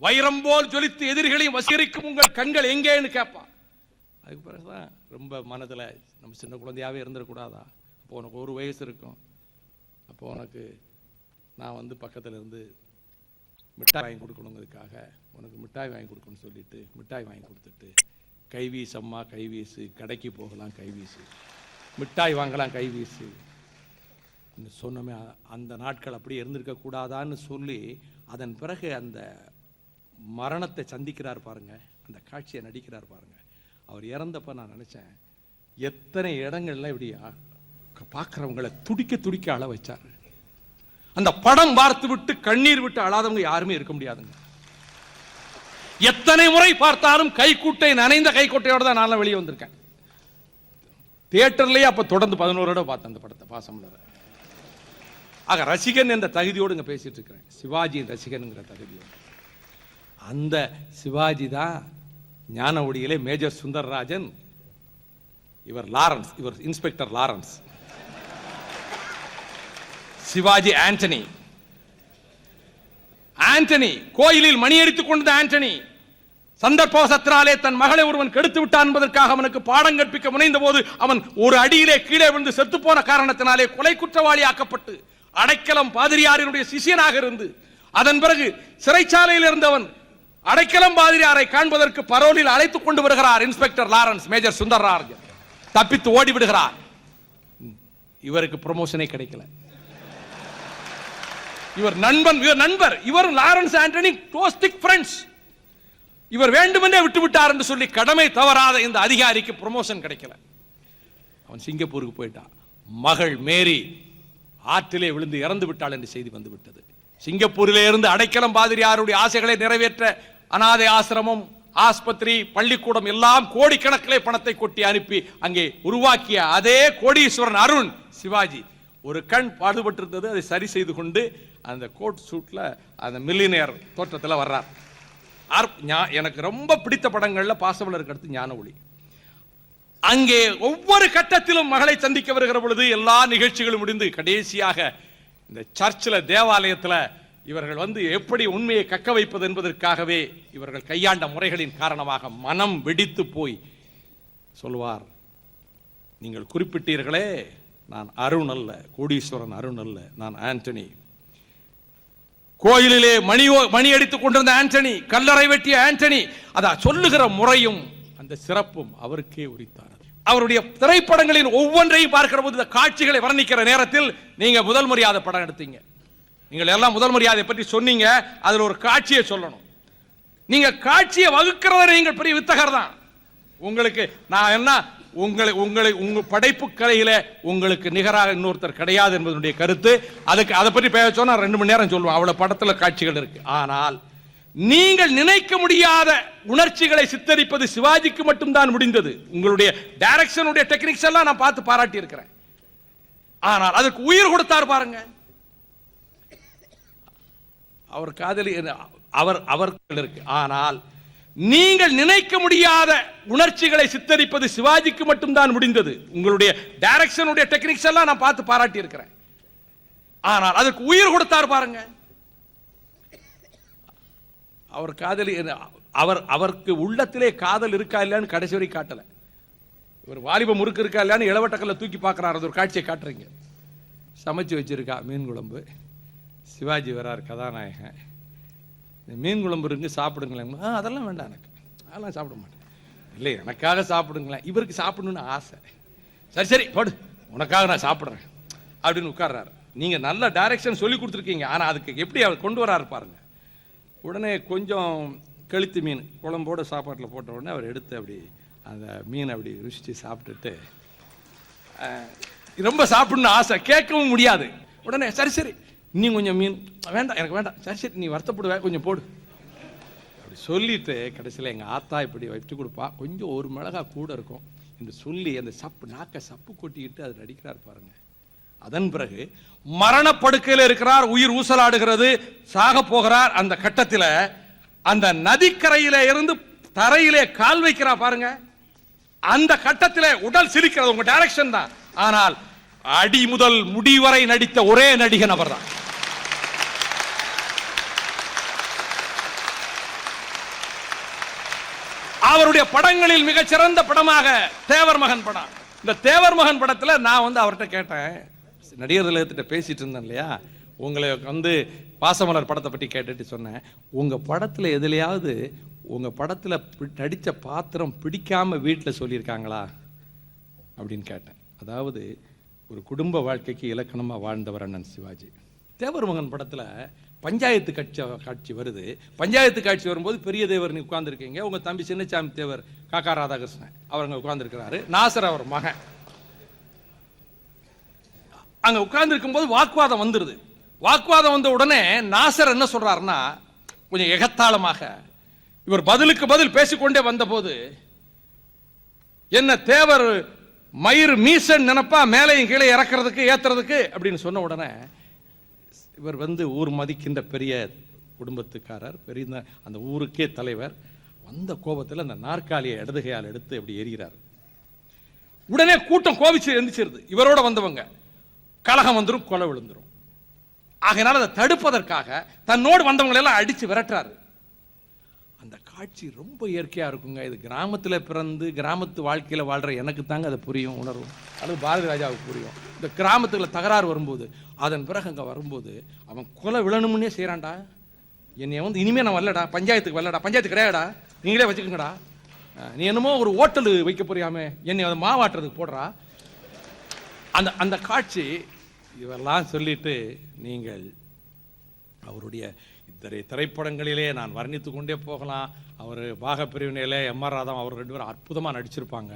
வைரம் போல் ஜொலித்து எதிரிகளையும் வசீகரிக்கும் உங்கள் கண்கள் எங்கேன்னு கேட்பான். அதுக்கு பிறகுதான் ரொம்ப மனதில் நம்ம சின்ன குழந்தையாகவே இருந்துடக்கூடாதா, அப்போ உனக்கு 1 வயசு இருக்கும், அப்போ உனக்கு நான் வந்து பக்கத்தில் இருந்து மிட்டாய் வாங்கி கொடுக்கணுங்கிறதுக்காக உனக்கு மிட்டாய் வாங்கி கொடுக்கணும்னு சொல்லிட்டு மிட்டாய் வாங்கி கொடுத்துட்டு கைவீசம்மா கைவீசு, கடைக்கு போகலாம் கைவீசு, மிட்டாய் வாங்கலாம் கைவீசு சொன்னமே. அந்த நாட்கள் அப்படியே இருந்திருக்க கூடாதான்னு சொல்லி அதன் பிறகு அந்த மரணத்தை சந்திக்கிறார் பாருங்க, அந்த காட்சியை நடிக்கிறார் பாருங்க. அவர் இறந்தப்ப நான் நினைச்சேன், எத்தனை இடங்கள்ல இப்படி பார்க்கிறவங்களை துடிக்க துடிக்க அழ வச்சார். அந்த படம் பார்த்து விட்டு கண்ணீர் விட்டு அழாதவங்க யாருமே இருக்க முடியாதுங்க. எத்தனை முறை பார்த்தாலும் கைக்குட்டை நனைந்த கைக்குட்டையோட தான் நான் வெளியே வந்திருக்கேன். தியேட்டர்லயே அப்ப தொடர்ந்து 11 தடவை பார்த்தேன் அந்த படத்தை, பாசமலர். ஆக ரசிகன் என்ற தகுதியோடு இங்க பேசிட்டு இருக்கிறேன், சிவாஜியின் ரசிகன்ங்கிற தகுதியோடு. அந்த சிவாஜி தான் ஞான ஒளியிலே மேஜர் சுந்தரராஜன், இவர் லாரன்ஸ், இவர் இன்ஸ்பெக்டர் லாரன்ஸ், சிவாஜி ஆண்டனி. ஆண்டனி கோயிலில் மணி அடித்துக் கொண்ட ஆண்டனி சந்தர்ப்பவசத்தினாலே தன் மகளை ஒருவன் கெடுத்து விட்டான் என்பதற்காக அவனுக்கு பாடம் கற்பிக்க முனைந்த போது அவன் ஒரு அடியிலே கீழே விழுந்து செத்து போன காரணத்தினாலே கொலை குற்றவாளி ஆக்கப்பட்டு அடைக்கலம் பாதிரியாரினுடைய சிஷியனாக இருந்து அதன் பிறகு சிறைச்சாலையில் இருந்தவன் அடைக்கலம் பாதிரியாரை காண்பதற்கு பரோலில் அழைத்துக் கொண்டு வருகிறார் இன்ஸ்பெக்டர் லாரன்ஸ். மேஜர் சுந்தரராஜன் தப்பித்து ஓடி விடுகிறார். இவருக்கு ப்ரமோஷனே கிடைக்கல. இவர் நண்பர் இவர் லாரன்ஸ் ஆண்டனி க்ளோஸ் திக் ஃப்ரெண்ட்ஸ். இவர் வேண்டுமென்றே விட்டு விட்டார் என்று சொல்லி கடமை தவறாத இந்த அதிகாரிக்கு ப்ரமோஷன் கிடைக்கல. அவன் சிங்கப்பூருக்கு போயிட்டான். மகள் மேரி ஆற்றிலே விழுந்து இறந்து விட்டாள் என்று செய்தி வந்து விட்டது. சிங்கப்பூரிலே இருந்து அடைக்கலம் பாதிரியாருடைய ஆசைகளை நிறைவேற்ற அனாதை ஆசிரமம், ஆஸ்பத்திரி, பள்ளிக்கூடம் எல்லாம் கோடிக்கணக்கிலே பணத்தை கொட்டி அனுப்பி அங்கே உருவாக்கிய அதே கோடீஸ்வரன் அருண் சிவாஜி ஒரு கண் பாடுபட்டிருந்தது, அதை சரி செய்து கொண்டு அந்த கோட் சூட்ல அந்த மில்லினியர் தோற்றத்தில் வர்றார். எனக்கு ரொம்ப பிடித்த படங்கள்ல பாசமலருக்கு அடுத்து ஞான ஒளி. அங்கே ஒவ்வொரு கட்டத்திலும் மகளை சந்திக்க வருகிற பொழுது எல்லா நிகழ்ச்சிகளும் முடிந்து கடைசியாக இந்த சர்ச்சில் தேவாலயத்தில் இவர்கள் வந்து எப்படி உண்மையை கக்க வைப்பது என்பதற்காகவே இவர்கள் கையாண்ட முறைகளின் காரணமாக மனம் வெடித்து போய் சொல்வார், நீங்கள் குறிப்பிட்டீர்களே, நான் அருண் அல்ல, கோடீஸ்வரன் அருண் அல்ல, நான் ஆண்டனி. கோயிலிலே மணி அடித்துக் கொண்டிருந்த ஆண்டனி, கல்லறை வெட்டிய ஆண்டனி. அதான் சொல்லுகிற முறையும் அந்த சிறப்பும் அவருக்கே உரித்தார். அவருடைய திரைப்படங்களின் ஒவ்வொன்றையும் பார்க்கிற போது இந்த காட்சிகளை வர்ணிக்கிற நேரத்தில் நீங்க முதல் மரியாதை படம் எடுத்தீங்க, நீங்கள் எல்லாம் முதல் மரியாதை பற்றி சொன்னீங்க, அதுல ஒரு காட்சியை சொல்லணும். நீங்க காட்சியை வகுக்கிறத நீங்கள் பெரிய வித்தகர் தான். உங்களுக்கு நான் என்ன உங்க படைப்பு கலையில உங்களுக்கு நிகராக இன்னொருத்தர் கிடையாது என்பதனுடைய கருத்து. அதுக்கு அதை பற்றி பேச சொன்னா 2 மணி நேரம் சொல்லுவோம், அவ்வளவு படத்துல காட்சிகள் இருக்கு. ஆனால் நீங்கள் நினைக்க முடியாத உணர்ச்சிகளை சித்தரிப்பது சிவாஜிக்கு மட்டும்தான் முடிந்தது. உங்களுடைய டைரக்ஷனுடைய டெக்னிக்ஸ் எல்லாம் நான் பார்த்து பாராட்டி இருக்கிறேன். ஆனால் அதுக்கு உயிர் கொடுத்தார் பாருங்க. அவர் காதலி அவர்கள் இருக்கு. ஆனால் நீங்கள் நினைக்க முடியாத உணர்ச்சிகளை சித்தரிப்பது சிவாஜிக்கு மட்டும்தான் முடிந்தது. உங்களுடைய டைரக்ஷனுடைய டெக்னிக்ஸ் எல்லாம் நான் பார்த்து பாராட்டி இருக்கிறேன். ஆனால் அதுக்கு உயிர் கொடுத்தார் பாருங்க. அவர் காதலி அவருக்கு உள்ளத்திலே காதல் இருக்கா இல்லையான்னு கடைசி வரை காட்டல. இவர் வாலிப முறுக்கு இருக்கா இல்லையான்னு இளவட்டக்கல்ல தூக்கி பார்க்கிறார். அது ஒரு காட்சியை காட்டுறீங்க. சமைச்சு வச்சிருக்கா மீன் குழம்பு, சிவாஜி வரார் கதாநாயகன். மீன் குழம்பு இருக்கு சாப்பிடுங்களேன். அதெல்லாம் வேண்டாம், எனக்கு அதெல்லாம் சாப்பிட மாட்டேன். இல்லை எனக்காக சாப்பிடுங்களேன். இவருக்கு சாப்பிடணும்னு ஆசை. சரி சரி போடு, உனக்காக நான் சாப்பிட்றேன் அப்படின்னு உட்கார்றாரு. நீங்க நல்ல டைரக்ஷன் சொல்லி கொடுத்துருக்கீங்க, ஆனா அதுக்கு எப்படி அவர் கொண்டு வராரு பாருங்க. உடனே கொஞ்சம் கெளுத்து மீன் குழம்போட சாப்பாட்டில் போட்ட உடனே அவர் எடுத்து அப்படி அந்த மீன் அப்படி ருசிச்சு சாப்பிட்டுட்டு ரொம்ப சாப்பிடணும்னு ஆசை, கேட்கவும் முடியாது. உடனே சரி சரி நீ கொஞ்சம் மீன் வேண்டாம், எனக்கு வேண்டாம், சரி சரி நீ வருத்தப்படுவ கொஞ்சம் போடு அப்படி சொல்லிட்டு கடைசியில் எங்கள் ஆத்தா இப்படி வச்சு கொடுப்பா, கொஞ்சம் ஒரு மிளகா கூட இருக்கும் என்று சொல்லி அந்த சப்பு நாக்க சப்பு கொட்டிக்கிட்டு அது நடிக்கிறார் பாருங்க. அதன் பிறகு மரணப்படுக்கையில் இருக்கிறார், உயிர் ஊசலாடுகிறது, சாக போகிறார். அந்த கட்டத்தில் அந்த நதிக்கரையில இருந்து தரையிலே கால் வைக்கிறா பாருங்க. அந்த கட்டத்தில் உடல் சிரிக்கிறது உங்க டைரக்ஷன் தான். ஆனால் அடி முதல் முடிவரை நடித்த ஒரே நடிகன் அவர் தான். அவருடைய படங்களில் மிகச்சிறந்த படமாக தேவர் மகன் படம். இந்த தேவர் மகன் படத்துல நான் அவர்கிட்ட கேட்டேன், நடிகர் திலகத்திட்ட பேசிட்டு இருந்தேன் இல்லையா, உங்களை பாசமலர் படத்தை பற்றி கேட்டுட்டு சொன்னேன், உங்க படத்துல எதுலையாவது உங்க படத்துல நடிச்ச பாத்திரம் பிடிக்காம வீட்டில் சொல்லியிருக்காங்களா அப்படின்னு கேட்டேன். அதாவது ஒரு குடும்ப வாழ்க்கைக்கு இலக்கணமா வாழ்ந்தவர் அண்ணன் சிவாஜி. தேவர் மகன் படத்துல பஞ்சாயத்து காட்சி வருது. பஞ்சாயத்து காட்சி வரும்போது பெரிய தேவர் நீ உட்கார்ந்துருக்கீங்க, உங்க தம்பி சின்னசாமி தேவர் காக்கா ராதாகிருஷ்ணன் அவர் அங்க உட்கார்ந்துருக்கிறாரு, நாசர் அவர் மகன் அங்க உட்கார்ந்து இருக்கும்போது வாக்குவாதம் வந்துருது. வாக்குவாதம் வந்த உடனே நாசர் என்ன சொல்றாருன்னா, கொஞ்சம் எகத்தாளமாக இவர் பதிலுக்கு பதில் பேசிக்கொண்டே வந்த போது, என்ன தேவர் மயிர் மீசன் நினைப்பா மேலையும் கீழே இறக்கிறதுக்கு ஏத்துறதுக்கு அப்படின்னு சொன்ன உடனே, இவர் ஊர் மதிக்கின்ற பெரிய குடும்பத்துக்காரர், பெரிய அந்த ஊருக்கே தலைவர், வந்த கோபத்தில் அந்த நாற்காலியை இடதுகையால் எடுத்து அப்படி எறிகிறார். உடனே கூட்டம் கோபிச்சு எந்திரிச்சிருது. இவரோட வந்தவங்க கலகம் வந்துடும், கொலை விழுந்துரும். ஆகையினால அதை தடுப்பதற்காக தன்னோடு வந்தவங்களை எல்லாம் அடிச்சு விரட்டுறாரு. அந்த காட்சி ரொம்ப இயற்கையா இருக்குங்க. இது கிராமத்துல பிறந்து கிராமத்து வாழ்க்கையில வாழ்ற எனக்கு தாங்க அதை புரியும், உணர்வும். அல்லது பாரதி ராஜாவுக்கு புரியும். இந்த கிராமத்துல தகராறு வரும்போது, அதன் பிறகு அங்க வரும்போது அவன் கொலை விழணும்னே செய்யறான்டா. என்னைய இனிமே நான் வரலடா, பஞ்சாயத்துக்கு வரலடா, பஞ்சாயத்து கிடையாடா, நீங்களே வச்சுக்கோங்கடா, நீ என்னமோ ஒரு ஹோட்டல் வைக்க போறியாமே, என்னை அதை மாவாட்டுறதுக்கு போடுறா. அந்த காட்சி இவெல்லாம் சொல்லிட்டு, நீங்கள் அவருடைய திரைப்படங்களிலே நான் வர்ணித்து கொண்டே போகலாம். அவர் பாகப்பிரிவினையிலே எம் ஆர் ராதா அவர் 2 பேரும் அற்புதமாக நடிச்சிருப்பாங்க.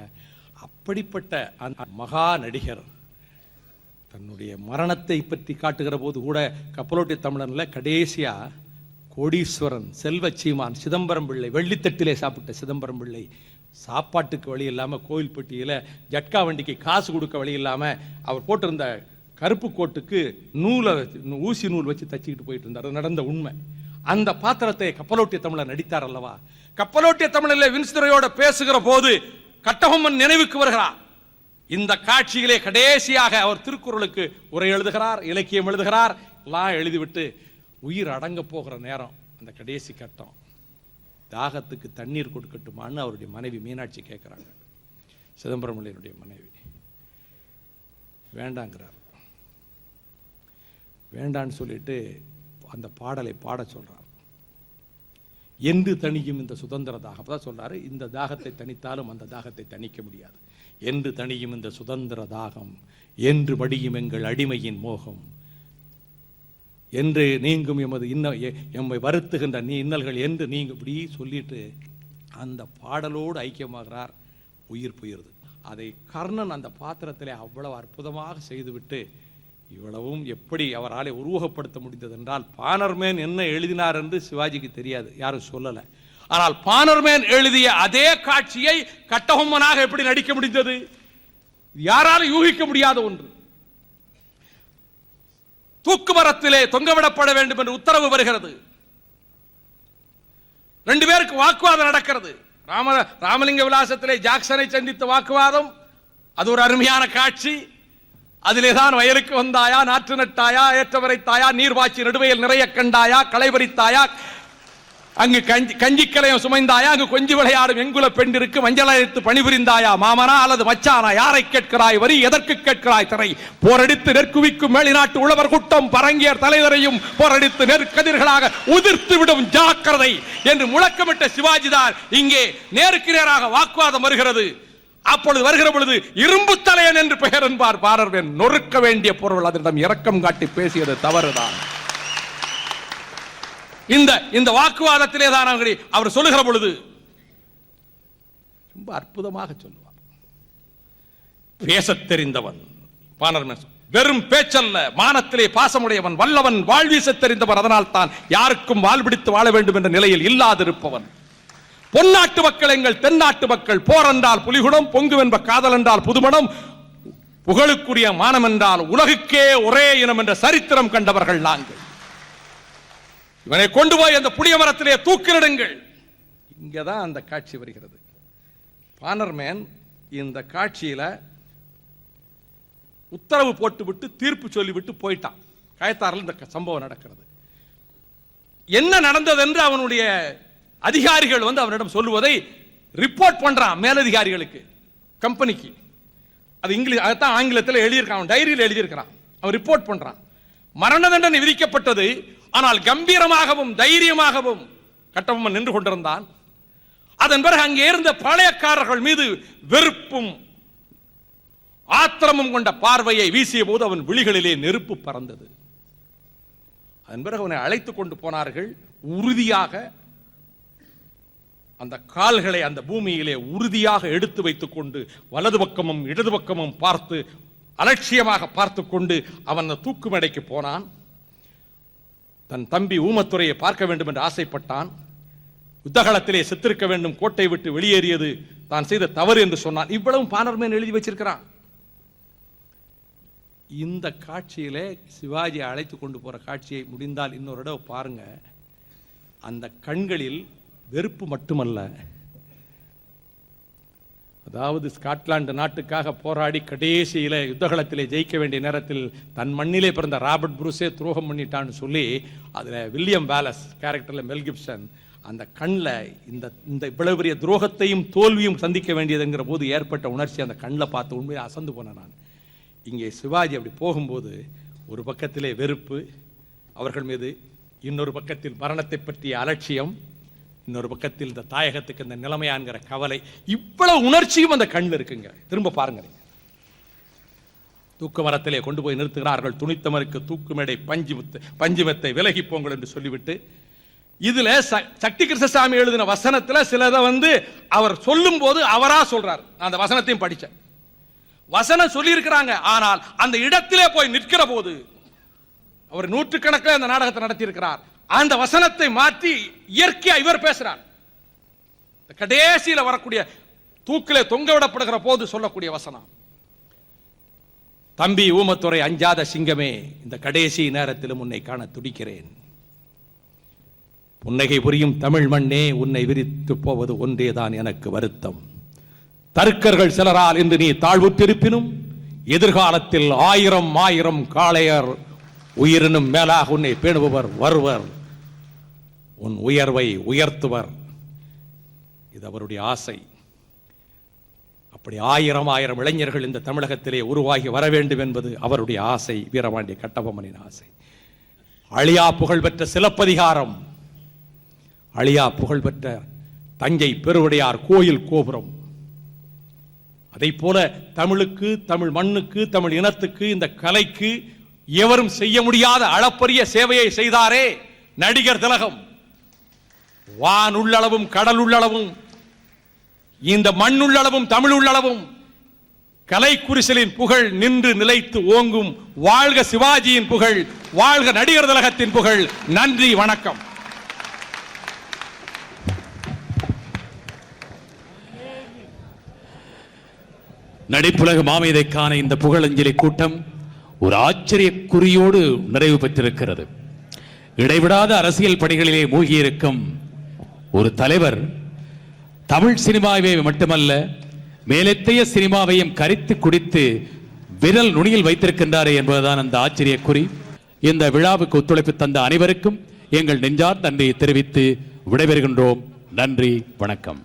அப்படிப்பட்ட அந்த மகா நடிகர் தன்னுடைய மரணத்தை பற்றி காட்டுகிற போது கூட கப்பலோட்டிய தமிழனில் கடைசியா கோடீஸ்வரன் செல்வச்சீமான் சிதம்பரம் பிள்ளை, வெள்ளித்தட்டிலே சாப்பிட்ட சிதம்பரம் பிள்ளை சாப்பாட்டுக்கு வழி இல்லாமல் கோயில்பட்டியில் ஜட்கா வண்டிக்கு காசு கொடுக்க வழி இல்லாமல் அவர் போட்டிருந்த கருப்பு கோட்டுக்கு ஊசி நூல் வச்சு தச்சுக்கிட்டு போயிட்டு இருந்தார். நடந்த உண்மை. அந்த பாத்திரத்தை கப்பலோட்டிய தமிழர் நடித்தார் அல்லவா. கப்பலோட்டிய தமிழில் வின்ஸ்துரையோட பேசுகிற போது கட்டபொம்மன் நினைவுக்கு வருகிறார். இந்த காட்சியிலே கடைசியாக அவர் திருக்குறளுக்கு உரை எழுதுகிறார், இலக்கியம் எழுதுகிறார், எல்லாம் எழுதிவிட்டு உயிர் அடங்க போகிற நேரம் அந்த கடைசி கட்டம், தாகத்துக்கு தண்ணீர் கொடுக்கட்டுமான்னு அவருடைய மனைவி மீனாட்சி கேட்கிறாங்க. சிதம்பரம் பிள்ளையினுடைய மனைவி வேண்டாங்கிறார். வேண்டான்னு சொல்லிட்டு அந்த பாடலை பாட சொல்றார். என்று தணியும் இந்த சுதந்திர தாகம். அப்பதான் சொல்றாரு, இந்த தாகத்தை தணித்தாலும் அந்த தாகத்தை தணிக்க முடியாது. என்று தணியும் இந்த சுதந்திர தாகம், என்று மடியும் எங்கள் அடிமையின் மோகம், என்று நீங்கும் எம்மை வருத்துகின்ற இன்னல்கள் என்று நீங்க இப்படி சொல்லிட்டு அந்த பாடலோடு ஐக்கியமாகிறார். உயிர் போயிருது. அதை கர்ணன் அந்த பாத்திரத்திலே அவ்வளவு அற்புதமாக செய்துவிட்டு, இவ்வளவும் எப்படி அவராலே உருவகப்படுத்த முடிந்தது என்றால், பானர்மேன் என்ன எழுதினார் என்று சிவாஜிக்கு தெரியாது, யாரும் சொல்லலை. ஆனால் பானர்மேன் எழுதிய அதே காட்சியை கட்டபொம்மனாக எப்படி நடிக்க முடிந்தது, யாராலும் யூகிக்க முடியாத ஒன்று. தூக்கு மரத்திலே தொங்கவிடப்பட வேண்டும் என்று உத்தரவு வருகிறது. 2 பேருக்கு வாக்குவாதம் நடக்கிறது. ராமலிங்க விலாசத்திலே ஜாக்சனை சந்தித்த வாக்குவாதம், அது ஒரு அருமையான காட்சி. அதிலேதான் வயலுக்கு வந்தாயா, நாற்று நட்டாயா, ஏற்றவரைத்தாயா, நீர்வாச்சி நடுவையில் நிறைய கண்டாயா, களைபறித்தாயா, அங்கு கஞ்சிக்கலையும் சுமைந்தாயா, அங்கு கொஞ்சி விளையாடும் எங்குல பெண்டிற்கு மஞ்சள் அழைத்து பணிபுரிந்தாயா, மாமனா அல்லது மச்சானா, யாரை கேட்கிறாய் வரி, எதற்கு கேட்கிறாய் திரை, போரடித்து நெற்குவிக்கும் மேலிநாட்டு உழவர் கூட்டம் பரங்கியர் தலைவரையும் போரடித்து நெற்கதிர்களாக உதிர்த்து விடும் ஜாக்கிரதை என்று முழக்கமிட்ட சிவாஜிதான் இங்கே நேருக்கு நேராக வாக்குவாதம் வருகிறது. அப்பொழுது வருகிற பொழுது இரும்பு தலையன் என்று பெயர் என்பார் பாரர்வேன். நொறுக்க வேண்டிய பொருள் அதனிடம் இரக்கம் காட்டி பேசியது தவறுதான். இந்த வாக்குவாதத்திலே தான் அவர் சொல்லுகிற பொழுது ரொம்ப அற்புதமாக சொல்லுவார். பேசத் தெரிந்தவன் பானர்மேன், வெறும் பேச்சல்ல, மானத்திலே பாசமுடையவன், வல்லவன், வாழ்வீச தெரிந்தவர், அதனால் தான் யாருக்கும் வாழ்பிடித்து வாழ வேண்டும் என்ற நிலையில் இல்லாதிருப்பவன். பொன்னாட்டு மக்கள் எங்கள் தென்னாட்டு மக்கள், போர் என்றால் புலிகுணம், பொங்கு வென்ப காதல் என்றால் புதுமணம், புகழுக்குரிய மானம் என்றால் உலகுக்கே ஒரே இனம் என்ற சரித்திரம் கண்டவர்கள் நாங்கள். இவனை கொண்டு போய் அந்த புளிய மரத்திலே தூக்கிலிடுங்கள். இங்கதான் அந்த காட்சி வருகிறது. பானர்மேன் இந்த காட்சியில உத்தரவு போட்டுவிட்டு தீர்ப்பு சொல்லிவிட்டு போயிட்டான். கயத்தாரில் இந்த சம்பவம் நடக்கிறது. என்ன நடந்தது என்று அவனுடைய அதிகாரிகள் அவனிடம் சொல்லுவதை ரிப்போர்ட் பண்றான் மேலதிகாரிகளுக்கு, கம்பெனிக்கு. அது இங்கிலீஷ், அதான் ஆங்கிலத்தில் எழுதியிருக்கான், அவன் டைரியில் எழுதியிருக்கிறான். அவன் ரிப்போர்ட் பண்றான். மரண தண்டனை விதிக்கப்பட்டது. ஆனால் கம்பீரமாகவும் தைரியமாகவும் கட்டபொம்மன் நின்று கொண்டிருந்தான். அதன் பிறகு அங்கே இருந்த பாளையக்காரர்கள் மீது வெறுப்பும் ஆத்திரமும் கொண்ட பார்வையை வீசிய போது அவன் விழிகளிலே நெருப்பு பறந்தது. அதன் பிறகு அவனை அழைத்துக் கொண்டு போனார்கள். உறுதியாக அந்த கால்களை அந்த பூமியிலே உறுதியாக எடுத்து வைத்துக் கொண்டு வலது பக்கமும் இடது பக்கமும் பார்த்து அலட்சியமாக பார்த்து கொண்டு அவன் அந்த தூக்கு மேடைக்கு போனான். தன் தம்பி ஊமத்துரையை பார்க்க வேண்டும் என்று ஆசைப்பட்டான். யுத்தகலத்திலே செத்திருக்க வேண்டும், கோட்டை விட்டு வெளியேறியது தான் செய்த தவறு என்று சொன்னான். இவ்வளவு பானர்மேன் எழுதி வச்சிருக்கிறான். இந்த காட்சியிலே சிவாஜி அழைத்து கொண்டு போற காட்சியை முடிந்தால் இன்னொரு தடவை பாருங்க. அந்த கண்களில் வெறுப்பு மட்டுமல்ல, அதாவது ஸ்காட்லாந்து நாட்டுக்காக போராடி கடைசியில யுத்தகலத்திலே ஜெயிக்க வேண்டிய நேரத்தில் தன் மண்ணிலே பிறந்த ராபர்ட் புரூஸே துரோகம் பண்ணிட்டான்னு சொல்லி அதுல வில்லியம் வேலஸ் கேரக்டர்ல மெல் கிப்சன் அந்த கண்ணில் இந்த இவ்வளவு பெரிய துரோகத்தையும் தோல்வியும் சந்திக்க வேண்டியதுங்கிற போது ஏற்பட்ட உணர்ச்சி அந்த கண்ணில் பார்த்து உண்மையை அசந்து போனேன் நான். இங்கே சிவாஜி அப்படி போகும்போது ஒரு பக்கத்திலே வெறுப்பு அவர்கள் மீது, இன்னொரு பக்கத்தில் மரணத்தை பற்றிய அலட்சியம், இன்னொரு பக்கத்தில் இந்த தாயகத்துக்கு இந்த நிலைமையான்கிற கவலை, இவ்வளவு உணர்ச்சியும் அந்த கண்ணில் இருக்குங்க. திரும்ப பாருங்க. தூக்கு மரத்திலே கொண்டு போய் நிறுத்துகிறார்கள். துணித்தமருக்கு தூக்கு மேடை பஞ்சுமெத்தை விலகி போங்கள் என்று சொல்லிவிட்டு, இதுல சக்தி கிருஷ்ணசாமி எழுதின வசனத்துல சிலதை அவர் சொல்லும் போது அவரா சொல்றார். நான் அந்த வசனத்தையும் படிச்சேன். வசனம் சொல்லி இருக்கிறாங்க, ஆனால் அந்த இடத்திலே போய் நிற்கிற போது அவர் நூற்றுக்கணக்கில் அந்த நாடகத்தை நடத்தி இருக்கிறார். அந்த வசனத்தை மாற்றி இயற்கையா இவர் பேசுறார். கடைசியில் வரக்கூடிய தூக்கிலே தொங்க விடப்படுகிற போது சொல்லக்கூடிய வசனம், தம்பி ஊமத்துரை அஞ்சாத சிங்கமே, இந்த கடைசி நேரத்திலும் உன்னை காண துடிக்கிறேன். புன்னகை புரியும் தமிழ் மண்ணே, உன்னை விரித்து போவது ஒன்றேதான் எனக்கு வருத்தம். தர்க்கர்கள் சிலரால் இன்று நீ தாழ்வுற்றிருப்பினும் எதிர்காலத்தில் ஆயிரம் ஆயிரம் காளையர் உயிரினும் மேலாக உன்னை பேணுபவர் வருவர், உன் உயர்வை உயர்த்துவர். இது அவருடைய ஆசை. அப்படி ஆயிரம் ஆயிரம் இளைஞர்கள் இந்த தமிழகத்திலே உருவாகி வர வேண்டும் என்பது அவருடைய ஆசை, வீரபாண்டிய கட்டபொம்மனின் ஆசை. அழியா புகழ்பெற்ற சிலப்பதிகாரம், அழியா புகழ்பெற்ற தஞ்சை பெருவுடையார் கோயில் கோபுரம், அதை போல தமிழுக்கு, தமிழ் மண்ணுக்கு, தமிழ் இனத்துக்கு, இந்த கலைக்கு எவரும் செய்ய முடியாத அளப்பரிய சேவையை செய்தாரே நடிகர் திலகம். வான் உள்ளளவும் கடல் உள்ளளவும் இந்த மண் உள்ளளவும் தமிழ் உள்ளளவும் கலை குறிசலின் புகழ் நின்று நிலைத்து ஓங்கும். வாழ்க சிவாஜியின் புகழ், வாழ்க நடிகர் திலகத்தின் புகழ். நன்றி, வணக்கம். நடிப்புலக மாமேதைக்கான இந்த புகழஞ்சலி கூட்டம் ஒரு ஆச்சரியக்குறியோடு நிறைவு பெற்றிருக்கிறது. இடைவிடாத அரசியல் பணிகளிலே மூழ்கியிருக்கும் ஒரு தலைவர் தமிழ் சினிமாவை மட்டுமல்ல மேலத்தைய சினிமாவையும் கரித்து குடித்து விரல் நுனியில் வைத்திருக்கின்றாரே என்பதுதான் அந்த ஆச்சரியக்குறி. இந்த விழாவுக்கு ஒத்துழைப்பு தந்த அனைவருக்கும் எங்கள் நெஞ்சார் நன்றியை தெரிவித்து விடைபெறுகின்றோம். நன்றி, வணக்கம்.